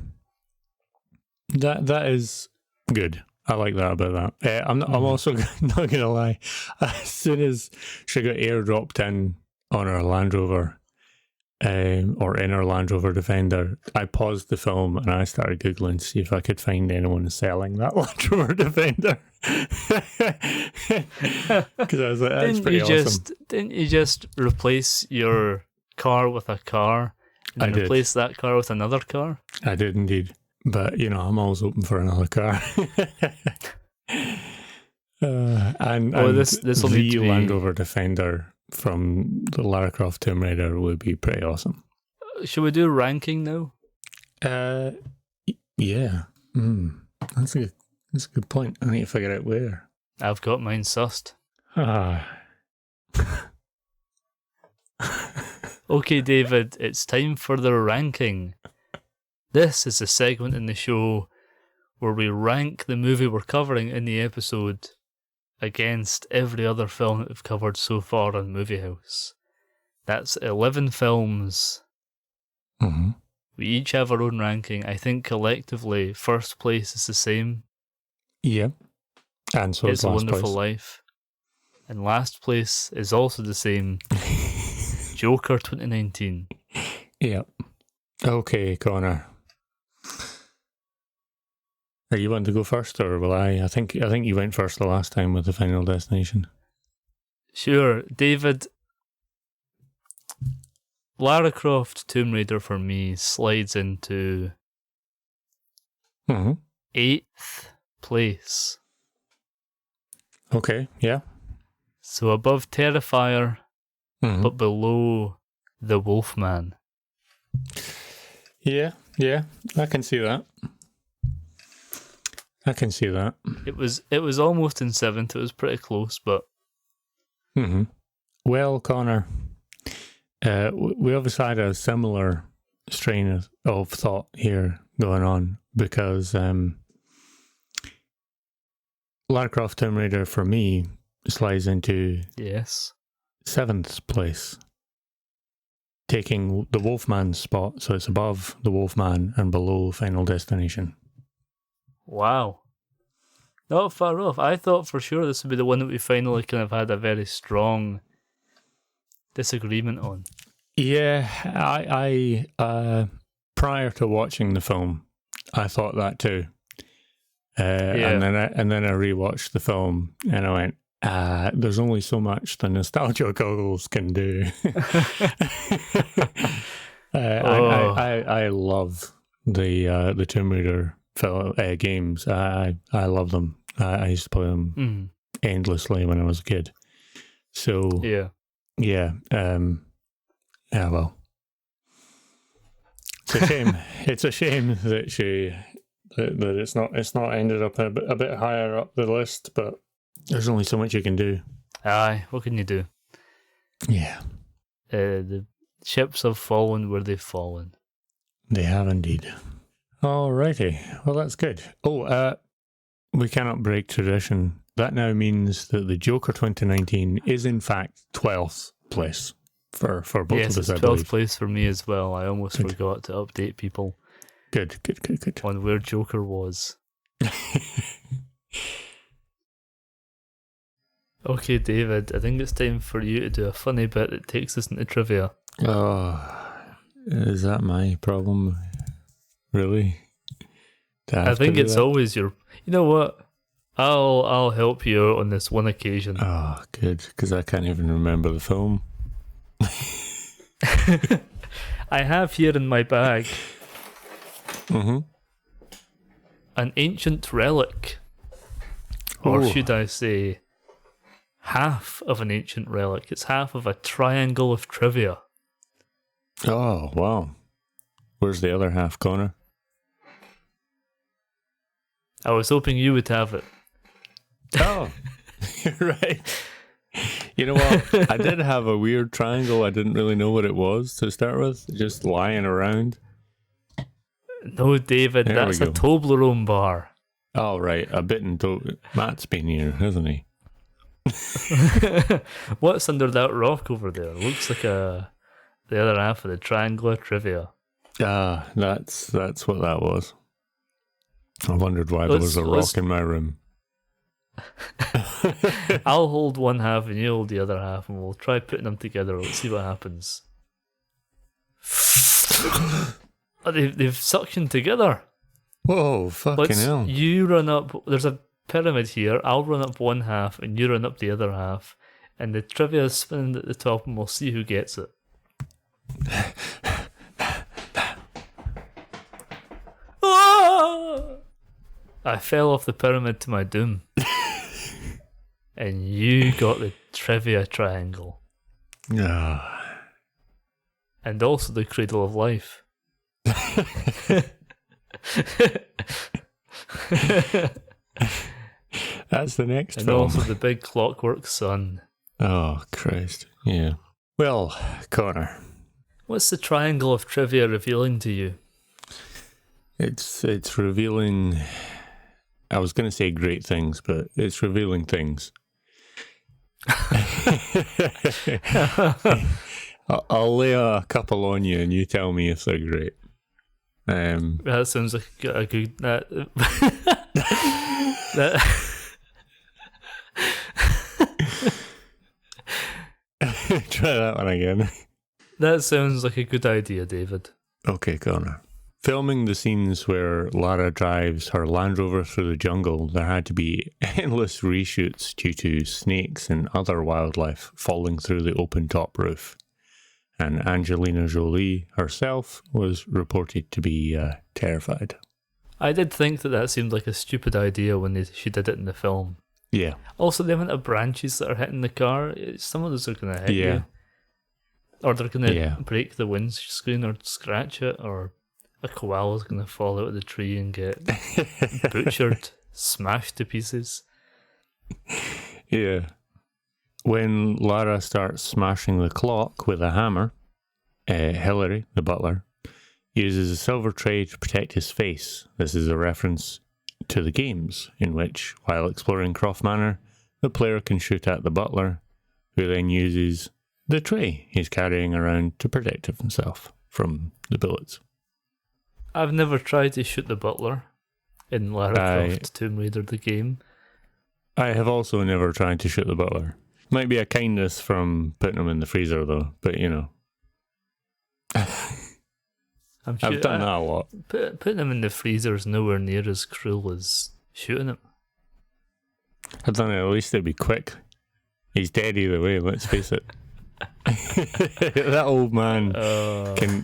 is good. I like that about that. I'm also not gonna lie. As soon as she got airdropped in on her Land Rover, or in her Land Rover Defender, I paused the film and I started Googling to see if I could find anyone selling that Land Rover Defender. Because I was like, that's pretty awesome. Didn't you just replace your car with a car and then replace that car with another car? I did indeed. But, I'm always open for another car. And this will need to be... Land Rover Defender from the Lara Croft Tomb Raider would be pretty awesome. Should we do ranking now? Yeah. That's a good point. I need to figure out where. I've got mine sussed. Okay, David, it's time for the ranking. This is a segment in the show where we rank the movie we're covering in the episode against every other film that we've covered so far on Movie House. That's 11 films. Mm-hmm. We each have our own ranking. I think collectively, first place is the same. Yeah. And so It's a Wonderful place. Life. And last place is also the same. Joker 2019. Yep. Okay, Connor. Are you wanting to go first, or will I? I think you went first the last time with the Final Destination. Sure, David. Lara Croft Tomb Raider for me slides into 8th place. Okay, yeah. So above Terrifier, but below The Wolfman. Yeah, I can see that. It was almost in 7th. It was pretty close, but. Well, Connor, we obviously had a similar strain of thought here going on because Lara Croft Tomb Raider for me slides into 7th place, taking the Wolfman's spot, so it's above the Wolfman and below Final Destination. Wow. Not far off. I thought for sure this would be the one that we finally kind of had a very strong disagreement on. Yeah, I prior to watching the film, I thought that too. And then I rewatched the film and I went, there's only so much the nostalgia goggles can do. I love the Tomb Raider games. I love them. I used to play them endlessly when I was a kid. So well, it's a shame. It's a shame that it's not ended up a bit higher up the list, but there's only so much you can do. Aye, what can you do? Yeah. The ships have fallen where they've fallen. They have indeed. Alrighty. Well, that's good. Oh, we cannot break tradition That now means that the Joker 2019 is in fact 12th place for both yes, of us, it's I 12th believe. place for me as well. I almost forgot to update people. Good. On where Joker was. Okay, David, I think it's time for you to do a funny bit that takes us into trivia. Oh, is that my problem? Really? I think it's always your... You know what? I'll help you out on this one occasion. Oh, good, because I can't even remember the film. I have here in my bag an ancient relic. Or should I say... half of an ancient relic. It's half of a triangle of trivia. Oh, wow. Where's the other half, Connor? I was hoping you would have it. Oh, right. You know what? I did have a weird triangle. I didn't really know what it was to start with. Just lying around. No, David, that's a Toblerone bar. Oh, right. A bit in Matt's been here, hasn't he? What's under that rock over there? Looks like the other half of the triangular trivia. Ah, that's what that was. I wondered why there was a rock in my room. I'll hold one half and you hold the other half, and we'll try putting them together. Let's see what happens. Oh, they've suctioned together. Whoa, fucking hell. You run up. There's a pyramid here. I'll run up one half and you run up the other half, and the trivia is spinning at the top, and we'll see who gets it. I fell off the pyramid to my doom. And you got the trivia triangle. And also the cradle of life. That's the next and film. Also the big clockwork sun. Oh, Christ. Yeah. Well, Connor. What's the triangle of trivia revealing to you? It's revealing... I was going to say great things, but it's revealing things. I'll lay a couple on you and you tell me if they're great. That sounds like a good... Try that one again. That sounds like a good idea, David. Okay, Connor. Filming the scenes where Lara drives her Land Rover through the jungle, there had to be endless reshoots due to snakes and other wildlife falling through the open top roof. And Angelina Jolie herself was reported to be terrified. I did think that seemed like a stupid idea when she did it in the film. Yeah. Also, the amount of branches that are hitting the car, some of those are going to hit you. Or they're going to break the windscreen or scratch it, or a koala's going to fall out of the tree and get butchered, smashed to pieces. Yeah. When Lara starts smashing the clock with a hammer, Hillary, the butler, uses a silver tray to protect his face. This is a reference to the games, in which, while exploring Croft Manor, the player can shoot at the butler, who then uses the tray he's carrying around to protect himself from the bullets. I've never tried to shoot the butler in Lara Croft Tomb Raider the game. I have also never tried to shoot the butler. Might be a kindness from putting him in the freezer though, but you know. I've done that a lot. Putting him in the freezer is nowhere near as cruel as shooting him. I've done it, at least it'd be quick. He's dead either way, let's face it. That old man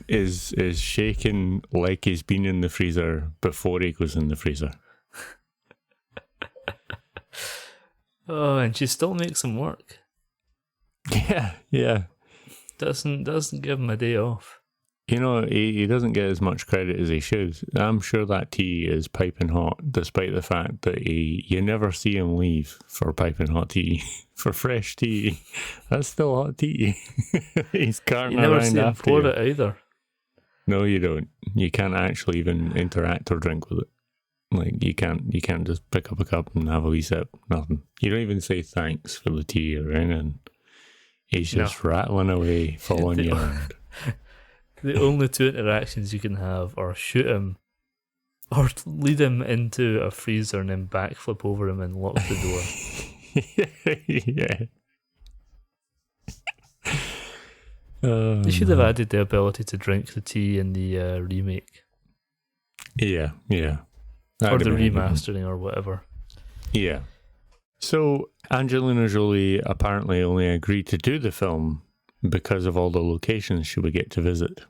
is shaking like he's been in the freezer before he goes in the freezer. Oh, and she still makes him work. Yeah. Doesn't give him a day off. You know, he doesn't get as much credit as he should. I'm sure that tea is piping hot, despite the fact that you never see him leave for piping hot tea. For fresh tea. That's still hot tea. He's carting around after you. You never see him pour it either. No, you don't. You can't actually even interact or drink with it. Like you can't just pick up a cup and have a wee sip. Nothing. You don't even say thanks for the tea or anything. He's just rattling away, following you around. The only two interactions you can have are shoot him or lead him into a freezer and then backflip over him and lock the door. Yeah. They should have added the ability to drink the tea in the remake. Yeah. Or the remastering or whatever. Yeah. So Angelina Jolie apparently only agreed to do the film because of all the locations she would get to visit.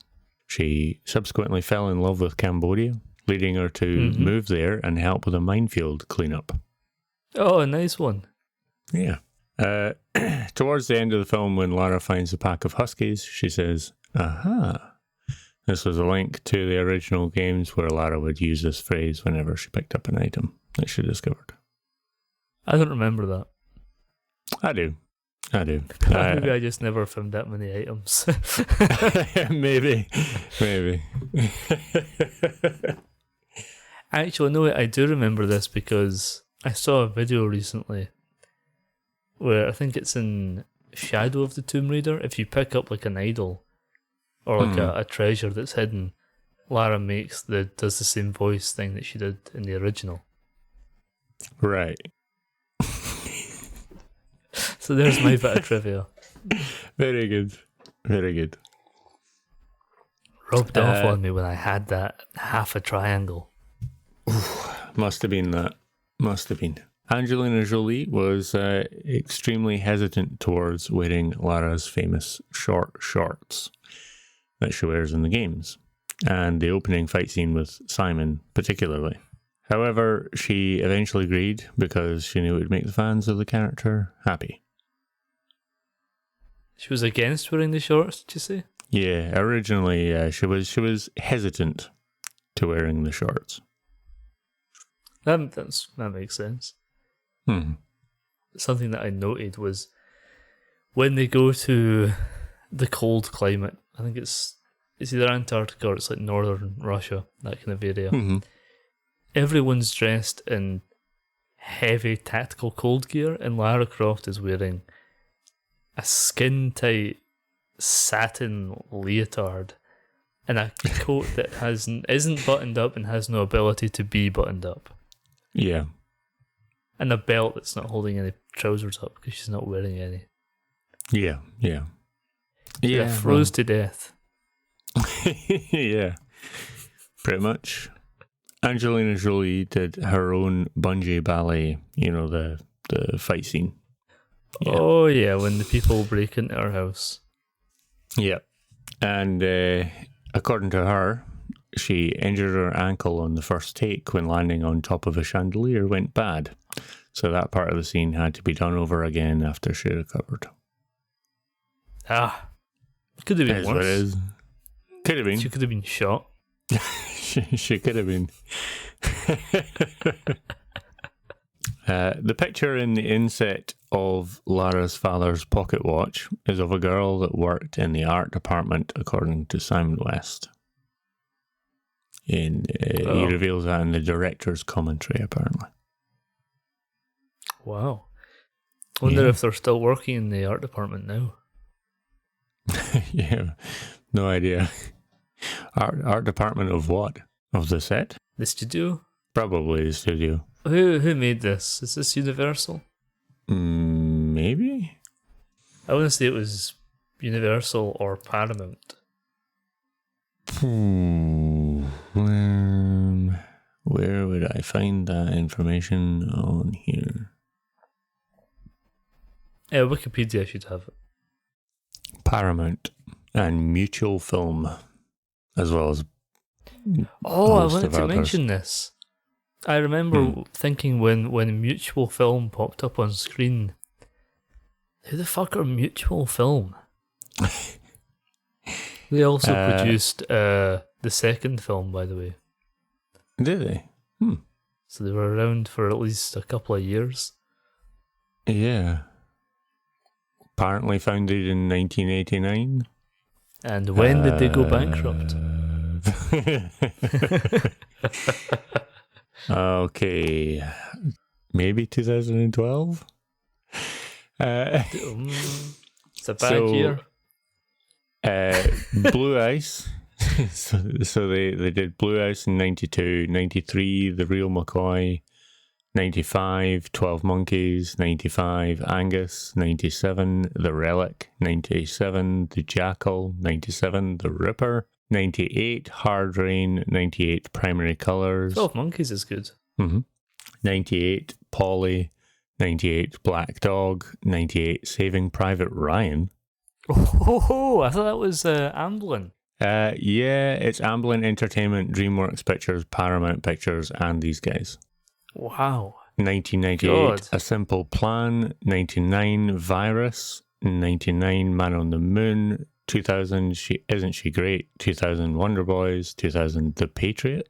She subsequently fell in love with Cambodia, leading her to move there and help with a minefield cleanup. Oh, a nice one. Yeah. Towards the end of the film, when Lara finds a pack of huskies, she says, "Aha." This was a link to the original games where Lara would use this phrase whenever she picked up an item that she discovered. I don't remember that. I do. Maybe I just never found that many items. Maybe. Actually, no, I do remember this because I saw a video recently where I think it's in Shadow of the Tomb Raider. If you pick up like an idol or like a treasure that's hidden, Lara does the same voice thing that she did in the original. Right. So there's my bit of trivia. Very good. Rubbed off on me when I had that half a triangle. Must have been that. Angelina Jolie was extremely hesitant towards wearing Lara's famous short shorts that she wears in the games, and the opening fight scene with Simon particularly. However, she eventually agreed because she knew it would make the fans of the character happy. She was against wearing the shorts, did you say? Yeah, originally she was hesitant to wearing the shorts. That makes sense. Something that I noted was when they go to the cold climate, I think it's either Antarctica or it's like northern Russia, that kind of area. Everyone's dressed in heavy tactical cold gear, and Lara Croft is wearing a skin-tight satin leotard and a coat that isn't buttoned up and has no ability to be buttoned up. Yeah. And a belt that's not holding any trousers up because she's not wearing any. Yeah. Froze to death. Yeah. Pretty much. Angelina Jolie did her own bungee ballet, the fight scene. Yeah. Oh, yeah, when the people break into her house. Yeah. And according to her, she injured her ankle on the first take when landing on top of a chandelier went bad. So that part of the scene had to be done over again after she recovered. Could have been worse. What it is. Could have been. She could have been shot. She could have been. The picture in the inset of Lara's father's pocket watch is of a girl that worked in the art department, according to Simon West. He reveals that in the director's commentary, apparently. Wow. I wonder if they're still working in the art department now. Yeah, no idea. Art department of what? Of the set? The studio? Probably the studio. Who made this? Is this Universal? Maybe? I want to say it was Universal or Paramount. Where would I find that information on here? Yeah, Wikipedia should have it. Paramount and Mutual Film, as well as. Oh, I wanted to mention this. I remember thinking when Mutual Film popped up on screen, who the fuck are Mutual Film? They also produced the second film, by the way. Did they? So they were around for at least a couple of years. Yeah. Apparently founded in 1989. And when did they go bankrupt? Okay. Maybe 2012? It's a bad year. Blue Ice. so they did Blue Ice in 92, 93, The Real McCoy, 95, 12 Monkeys, 95, Angus, 97, The Relic, 97, The Jackal, 97, The Ripper, 98, Hard Rain, 98, Primary Colours. 12 Monkeys is good. 98, Polly, 98, Black Dog, 98, Saving Private Ryan. Oh, I thought that was Amblin. Yeah, it's Amblin Entertainment, DreamWorks Pictures, Paramount Pictures, and these guys. Wow. 1998, God. A Simple Plan. 99, Virus. 99, Man on the Moon. 2000, Isn't She Great? 2000, Wonder Boys. 2000, The Patriot.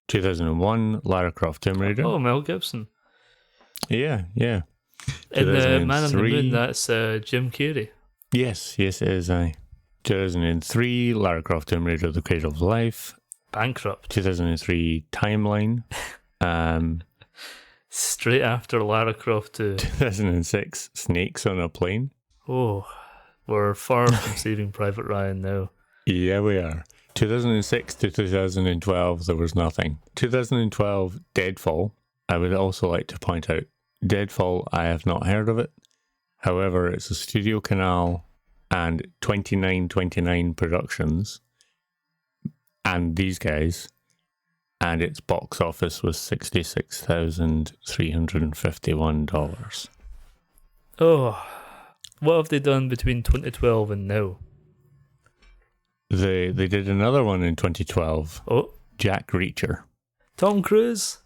2001, Lara Croft Tomb Raider. Oh, Mel Gibson. Yeah. In the Man on the Moon, that's Jim Carrey. Yes, it is. 2003, Lara Croft Tomb Raider, The Cradle of Life. Bankrupt. 2003, Timeline. Straight after Lara Croft 2. 2006, Snakes on a Plane. Oh, we're far from Saving Private Ryan now. Yeah, we are. 2006 to 2012, there was nothing. 2012, Deadfall. I would also like to point out, Deadfall, I have not heard of it. However, it's a Studio Canal and 2929 Productions, and these guys, and its box office was $66,351. Oh, what have they done between 2012 and now? They did another one in 2012. Oh, Jack Reacher. Tom Cruise?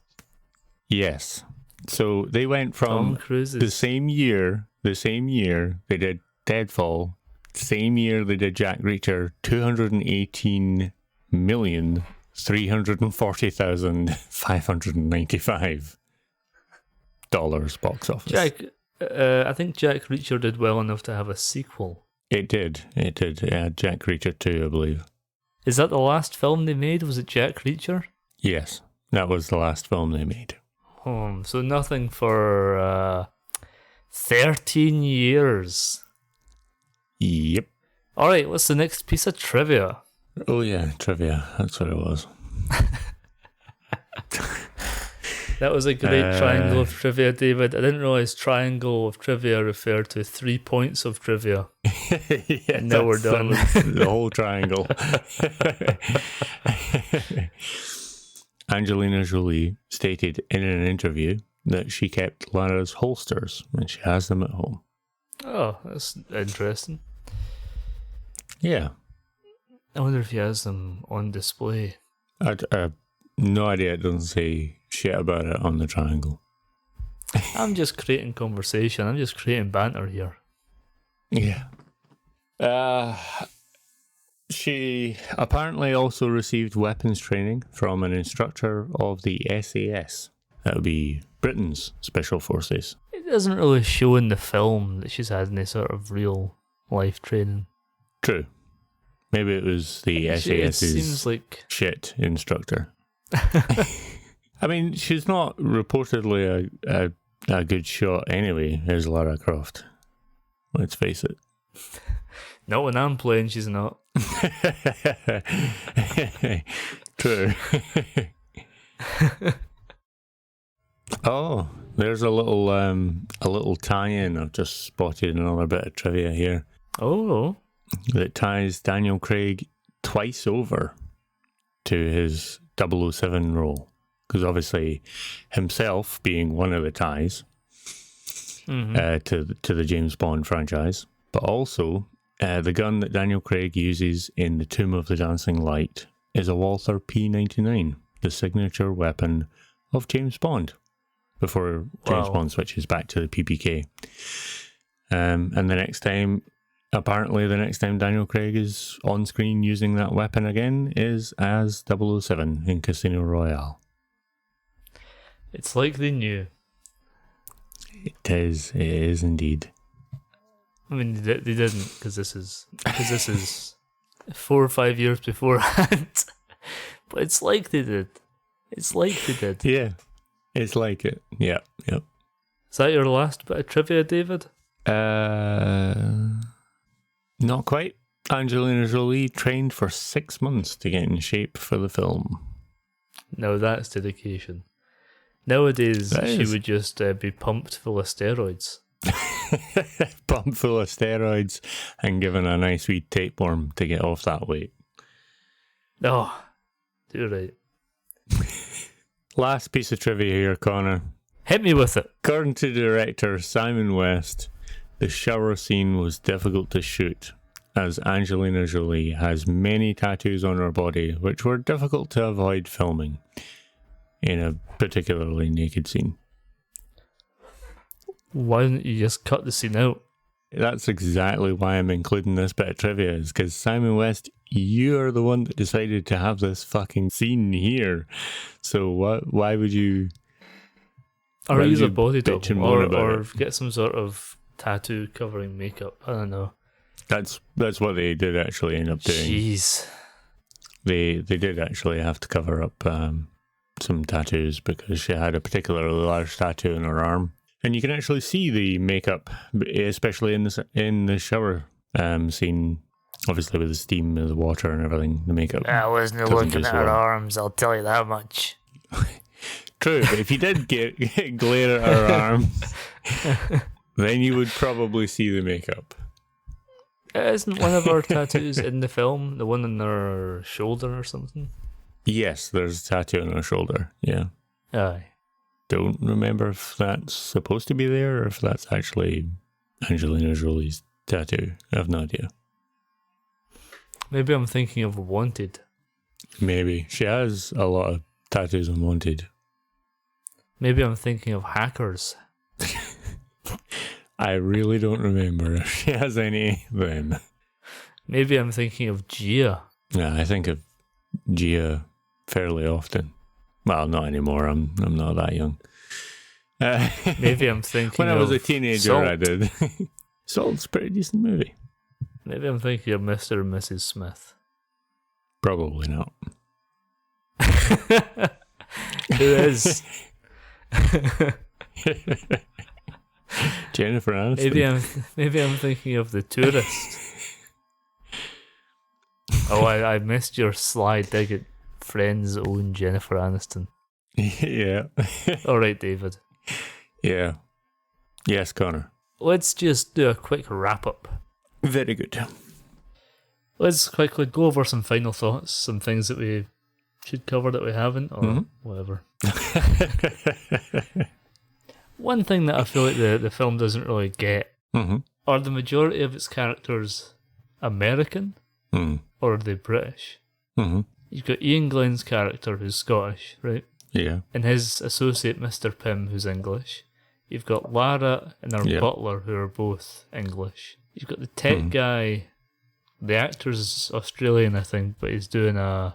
Yes. So they went from the same year they did Deadfall, same year they did Jack Reacher, $218,340,595 box office. I think Jack Reacher did well enough to have a sequel. It did. Yeah, Jack Reacher 2, I believe. Is that the last film they made? Was it Jack Reacher? Yes, that was the last film they made. So nothing for 13 years. Yep. Alright, what's the next piece of trivia? Oh yeah, trivia. That's what it was. That was a great triangle of trivia, David. I didn't realise triangle of trivia referred to 3 points of trivia. Yeah, now we're done. The whole triangle. Angelina Jolie stated in an interview that she kept Lara's holsters and she has them at home. Oh, that's interesting. Yeah. I wonder if he has them on display. I have no idea. It doesn't say shit about it on the triangle. I'm just creating conversation. I'm just creating banter here. Yeah. She apparently also received weapons training from an instructor of the SAS. That would be Britain's Special Forces. It doesn't really show in the film that she's had any sort of real life training. True. Maybe it was the SAS's shit instructor. I mean, she's not reportedly a good shot anyway, as Lara Croft. Let's face it. Not when I'm playing, she's not. True. Oh, there's a little tie-in. I've just spotted another bit of trivia here. Oh. That ties Daniel Craig twice over to his 007 role. Because obviously himself being one of the ties to the James Bond franchise, but also the gun that Daniel Craig uses in The Tomb of the Dancing Light is a Walther P99, the signature weapon of James Bond, before James Bond switches back to the PPK. And the next time Daniel Craig is on screen using that weapon again is as 007 in Casino Royale. It's like they knew. It is indeed. I mean, they didn't, because this is 4 or 5 years beforehand. But it's like they did. It's like they did. Yeah, it's like it. Yeah, yep. Is that your last bit of trivia, David? Not quite. Angelina Jolie trained for 6 months to get in shape for the film. No, that's dedication. Nowadays, she would just be pumped full of steroids. Pumped full of steroids and given a nice wee tapeworm to get off that weight. Oh, you're right. Last piece of trivia here, Connor. Hit me with it. According to director Simon West, the shower scene was difficult to shoot, as Angelina Jolie has many tattoos on her body which were difficult to avoid filming in a particularly naked scene. Why didn't you just cut the scene out? That's exactly why I'm including this bit of trivia, is because Simon West, you're the one that decided to have this fucking scene here. So why would you... Or use a body double, or get some sort of tattoo covering makeup. I don't know. That's what they did actually end up doing. Jeez. They did actually have to cover up some tattoos because she had a particularly large tattoo in her arm. And you can actually see the makeup, especially in the shower scene, obviously with the steam of the water and everything, the makeup. I wasn't looking at her arms, I'll tell you that much. True, but if you did get glare at her arms, then you would probably see the makeup. Isn't one of her tattoos in the film the one on her shoulder or something? Yes, there's a tattoo on her shoulder, yeah. Aye. Don't remember if that's supposed to be there or if that's actually Angelina Jolie's tattoo. I have no idea. Maybe I'm thinking of Wanted. Maybe. She has a lot of tattoos on Wanted. Maybe I'm thinking of Hackers. I really don't remember if she has any then. Maybe I'm thinking of Gia. Yeah, I think of Gia fairly often. Well, not anymore. I'm not that young. Maybe I'm thinking when I was a teenager, Salt. I did. Salt's a pretty decent movie. Maybe I'm thinking of Mr. and Mrs. Smith. Probably not. Who is? Jennifer Aniston. Maybe I'm thinking of The Tourist. Oh, I missed your sly dig at Friends' own Jennifer Aniston. Yeah. All right, David. Yeah. Yes, Connor. Let's just do a quick wrap-up. Very good. Let's quickly go over some final thoughts, some things that we should cover that we haven't, or whatever. One thing that I feel like the film doesn't really get are the majority of its characters American or are they British? You've got Ian Glenn's character who's Scottish, right? Yeah. And his associate Mr. Pym who's English. You've got Lara and her butler who are both English. You've got the tech guy, the actor's Australian I think, but he's doing a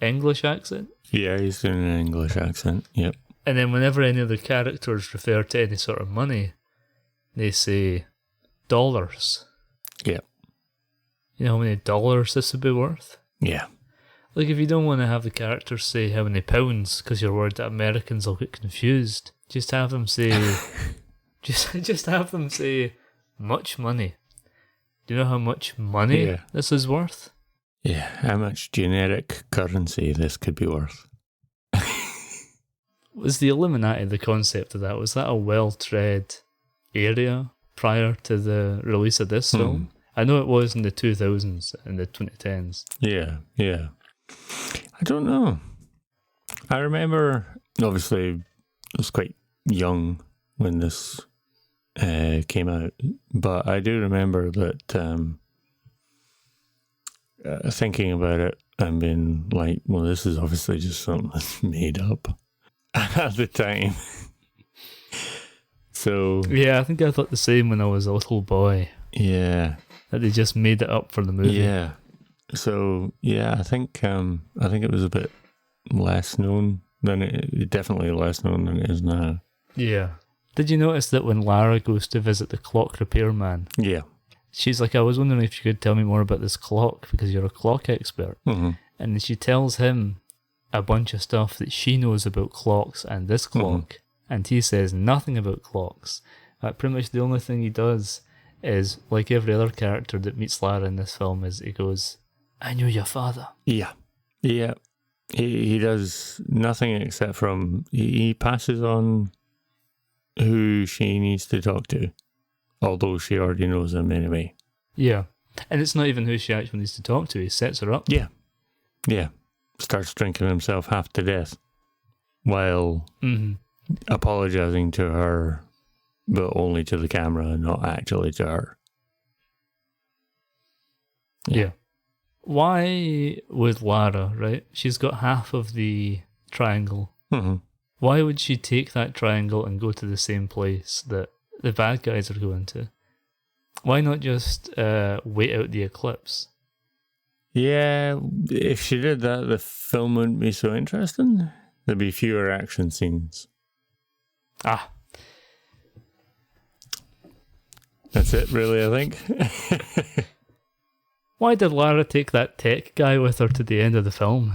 English accent. Yeah, he's doing an English accent, yep. And then whenever any of the characters refer to any sort of money, they say dollars. Yeah. You know how many dollars this would be worth? Yeah. Like if you don't want to have the characters say how many pounds because you're worried that Americans will get confused, just have them say just have them say much money. Do you know how much money this is worth? Yeah, how much generic currency this could be worth. Was the Illuminati the concept of that? Was that a well-tread area prior to the release of this film? I know it was in the 2000s and the 2010s. Yeah. I don't know. I remember, obviously, I was quite young when this came out, but I do remember that thinking about it and being like, well, this is obviously just something that's made up at the time. So yeah, I think I thought the same when I was a little boy. Yeah, that they just made it up for the movie. Yeah. So yeah, I think it was a bit less known than definitely less known than it is now. Yeah. Did you notice that when Lara goes to visit the clock repairman? Yeah. She's like, I was wondering if you could tell me more about this clock because you're a clock expert. And she tells him a bunch of stuff that she knows about clocks and this clock, and he says nothing about clocks. Pretty much the only thing he does is, like every other character that meets Lara in this film, is he goes, "I knew your father." Yeah. He does nothing except from he passes on who she needs to talk to, although she already knows him anyway. Yeah, and it's not even who she actually needs to talk to. He sets her up. Yeah. Starts drinking himself half to death while apologizing to her, but only to the camera, not actually to her. Yeah. Why would Lara, right? She's got half of the triangle. Why would she take that triangle and go to the same place that the bad guys are going to? Why not just wait out the eclipse? Yeah, if she did that, the film wouldn't be so interesting. There'd be fewer action scenes. That's it, really, I think. Why did Lara take that tech guy with her to the end of the film?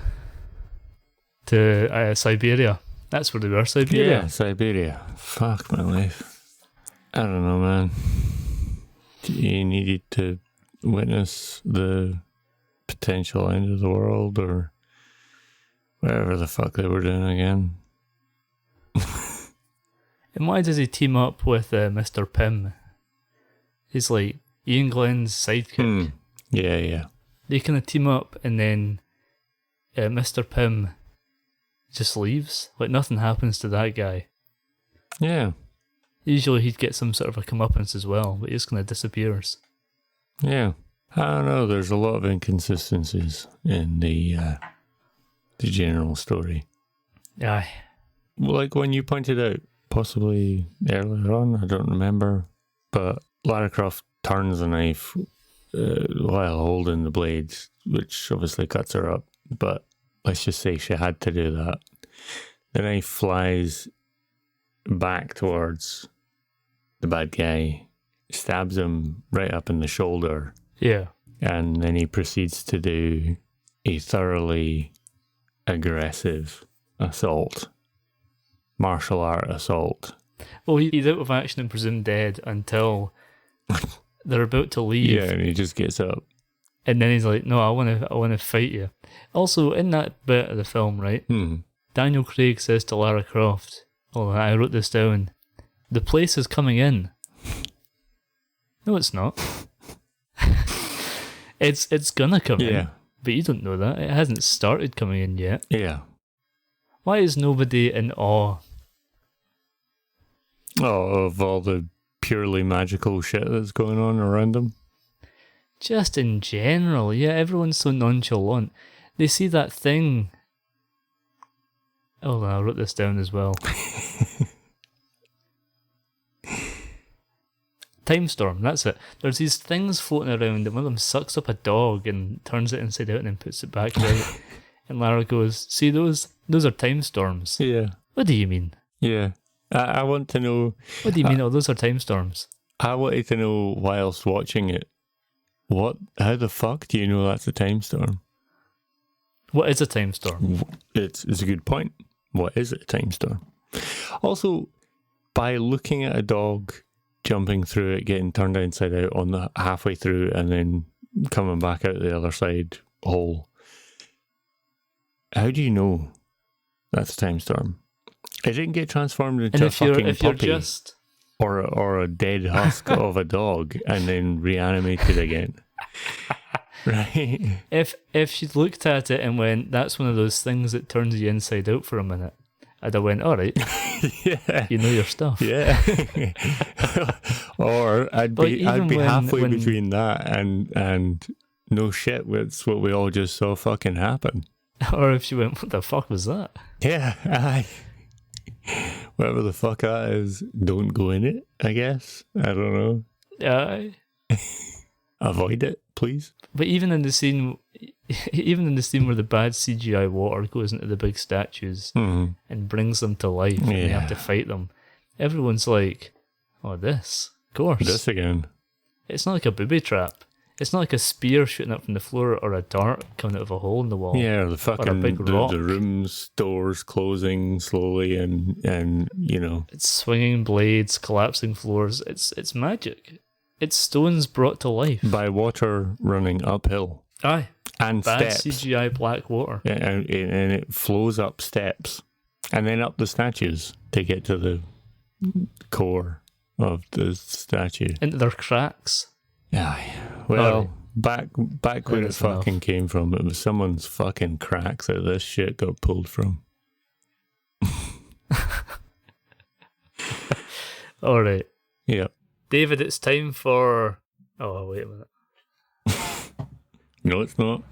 To Siberia. That's where they were, Siberia. Yeah, Siberia. Fuck my life. I don't know, man. You needed to witness the potential end of the world or whatever the fuck they were doing again. And why does he team up with Mr. Pym? He's like Ian Glenn's sidekick. Yeah. They kind of team up, and then Mr. Pym just leaves. Like, nothing happens to that guy. Yeah. Usually he'd get some sort of a comeuppance as well, but he just kind of disappears. Yeah. I don't know, there's a lot of inconsistencies in the general story. Aye. Like when you pointed out, possibly earlier on, I don't remember, but Lara Croft turns a knife while holding the blades, which obviously cuts her up, but let's just say she had to do that. The knife flies back towards the bad guy, stabs him right up in the shoulder. Yeah. And then he proceeds to do a thoroughly aggressive assault. Martial art assault. Well, he's out of action and presumed dead until they're about to leave. Yeah, and he just gets up. And then he's like, "No, I want to fight you." Also, in that bit of the film, right? Daniel Craig says to Lara Croft, "Oh, I wrote this down. The place is coming in." No, it's not. It's gonna come in, but you don't know that. It hasn't started coming in yet. Yeah. Why is nobody in awe? Oh, of all the purely magical shit that's going on around them? Just in general, yeah, everyone's so nonchalant. They see that thing. Oh, I wrote this down as well. Time storm, that's it. There's these things floating around, and one of them sucks up a dog and turns it inside out and then puts it back right. And Lara goes, "See those? Those are time storms." Yeah. What do you mean? Yeah. I want to know... What do you mean, those are time storms? I wanted to know whilst watching it, how the fuck do you know that's a time storm? What is a time storm? It's a good point. What is a time storm? Also, by looking at a dog jumping through it, getting turned inside out on the halfway through, and then coming back out the other side hole, how do you know that's a time storm? It didn't get transformed into a fucking puppy or a dead husk of a dog and then reanimated again. Right? If she'd looked at it and went, "That's one of those things that turns you inside out for a minute," I'd have went, "All right, yeah, you know your stuff." Yeah. Or I'd be halfway between that and no shit, it's what we all just saw fucking happen. Or if she went, "What the fuck was that?" Yeah, aye. Whatever the fuck that is, don't go in it, I guess. I don't know. Aye. Avoid it, please. But even in the scene where the bad CGI water goes into the big statues and brings them to life and they have to fight them, everyone's like, "Oh, this, of course. This again." It's not like a booby trap. It's not like a spear shooting up from the floor or a dart coming out of a hole in the wall. Yeah, the fucking big rock. the rooms, doors closing slowly, and you know, It's swinging blades, collapsing floors. It's magic. It's stones brought to life by water running uphill. Aye, and bad steps. CGI black water. Yeah, and it flows up steps, and then up the statues to get to the core of the statue. Into their cracks. Yeah. Well, Alright. back where it fucking came from, it was someone's fucking cracks that this shit got pulled from. All right. Yep. David, it's time for... Oh, wait a minute. No, it's not.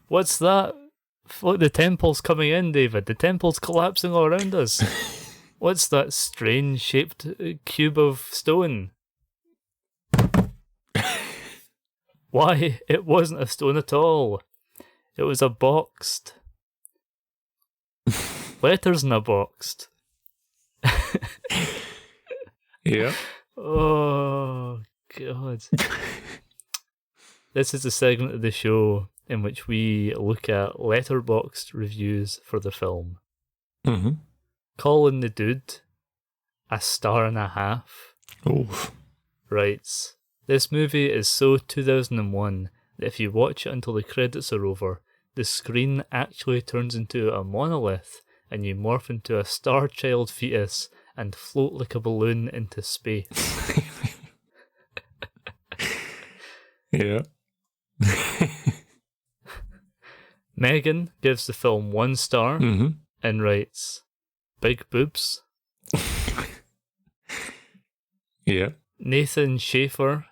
What's that? Look, the temple's coming in, David. The temple's collapsing all around us. What's that strange shaped cube of stone? Why, it wasn't a stone at all. It was a boxed. Letters in a boxed. Yeah. Oh, God. This is a segment of the show in which we look at letterboxed reviews for the film. Mm-hmm. Colin the Dude, 1.5 stars. Oh. Writes, this movie is so 2001 that if you watch it until the credits are over, the screen actually turns into a monolith and you morph into a star child fetus and float like a balloon into space. Yeah. Megan gives the film 1 star and writes, big boobs. Yeah. Nathan Schaefer,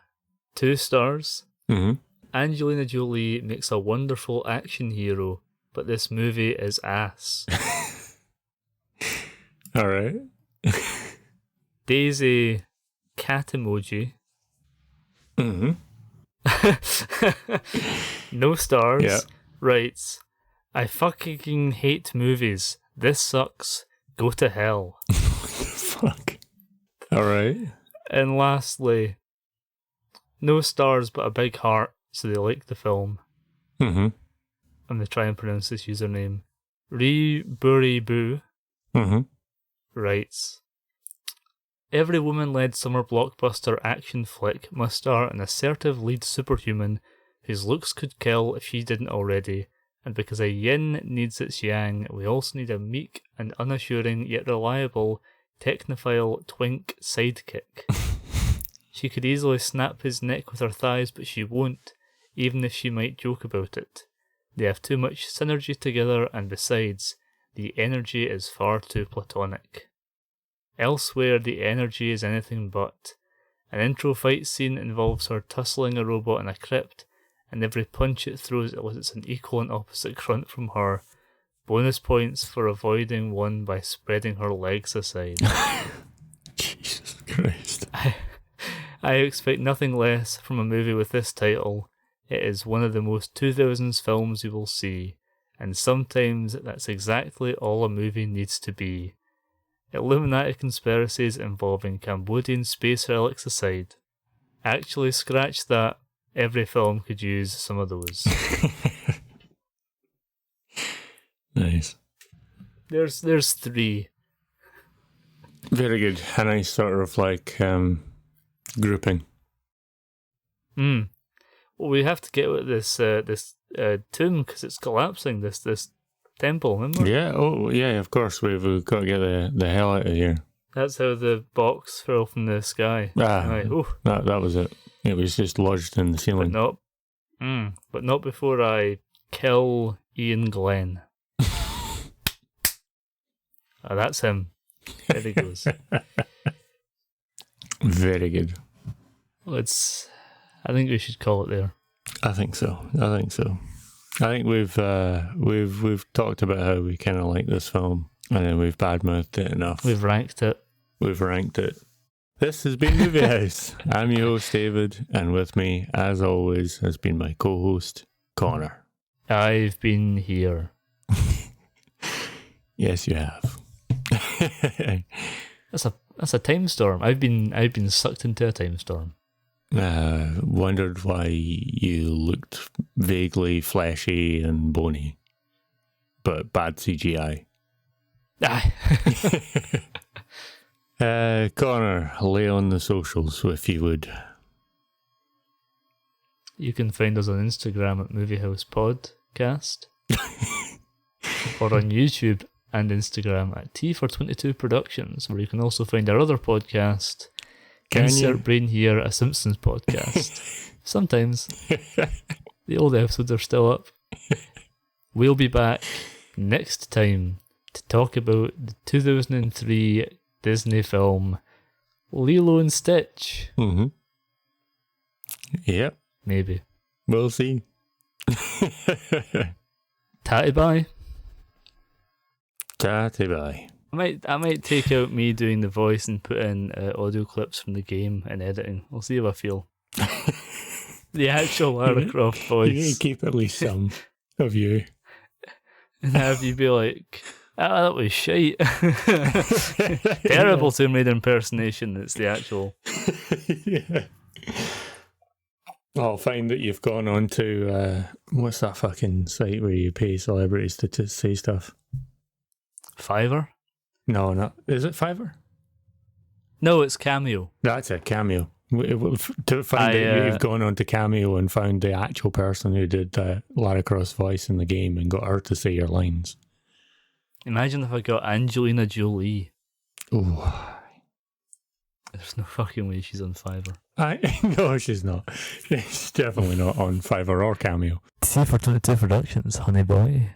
2 stars. Mm-hmm. Angelina Jolie makes a wonderful action hero, but this movie is ass. All right. Daisy cat emoji. Mm-hmm. No stars. Yeah. Writes, I fucking hate movies. This sucks. Go to hell. Fuck. All right. And lastly, no stars but a big heart, so they like the film. Mm-hmm. I'm going to try and pronounce this username. Boo writes, every woman-led summer blockbuster action flick must star an assertive lead superhuman whose looks could kill if she didn't already, and because a yin needs its yang, we also need a meek and unassuring yet reliable technophile twink sidekick. She could easily snap his neck with her thighs, but she won't, even if she might joke about it. They have too much synergy together, and besides, the energy is far too platonic. Elsewhere, the energy is anything but. An intro fight scene involves her tussling a robot in a crypt, and every punch it throws elicits an equal and opposite grunt from her. Bonus points for avoiding one by spreading her legs aside. Jesus Christ. I expect nothing less from a movie with this title. It is one of the most 2000s films you will see, and sometimes that's exactly all a movie needs to be. Illuminati conspiracies involving Cambodian space relics aside. Actually, scratch that. Every film could use some of those. Nice. There's 3. Very good. A nice sort of like grouping. Well, we have to get with this tomb because it's collapsing. This temple, remember? Yeah. Oh, yeah. Of course, we've got to get the hell out of here. That's how the box fell from the sky. That was it. It was just lodged in the ceiling. But not before I kill Ian Glenn. That's him. There he goes. Very good. I think we should call it there. I think so. I think we've talked about how we kind of like this film, and then we've badmouthed it enough. We've ranked it. This has been Movie House. I'm your host, David, and with me, as always, has been my co-host, Connor. I've been here. Yes, you have. That's a time storm. I've been sucked into a time storm. Wondered why you looked vaguely fleshy and bony, but bad CGI. Aye. Connor, lay on the socials if you would. You can find us on Instagram at Movie House Podcast, or on YouTube and Instagram at T422 Productions, where you can also find our other podcast, Insert Brain Here, a Simpsons podcast. Sometimes. The old episodes are still up. We'll be back next time to talk about the 2003 Disney film Lilo and Stitch. Mm-hmm. Yep. Maybe. We'll see. Tatty bye. Tatty bye. I might take out me doing the voice and put in audio clips from the game and editing. We'll see how I feel. The actual Lara Croft voice. You keep at least some of you. And have you be like, that was shite. Terrible Tomb Raider impersonation. It's the actual. Yeah. I'll find that you've gone on to, what's that fucking site where you pay celebrities to say stuff? Fiverr? No, not. Is it Fiverr? No, it's Cameo. That's it, Cameo. To find out you've gone on to Cameo and found the actual person who did Lara Croft's voice in the game and got her to say your lines. Imagine if I got Angelina Jolie. Ooh. There's no fucking way she's on Fiverr. No, she's not. She's definitely not on Fiverr or Cameo. T422 Productions, honey boy.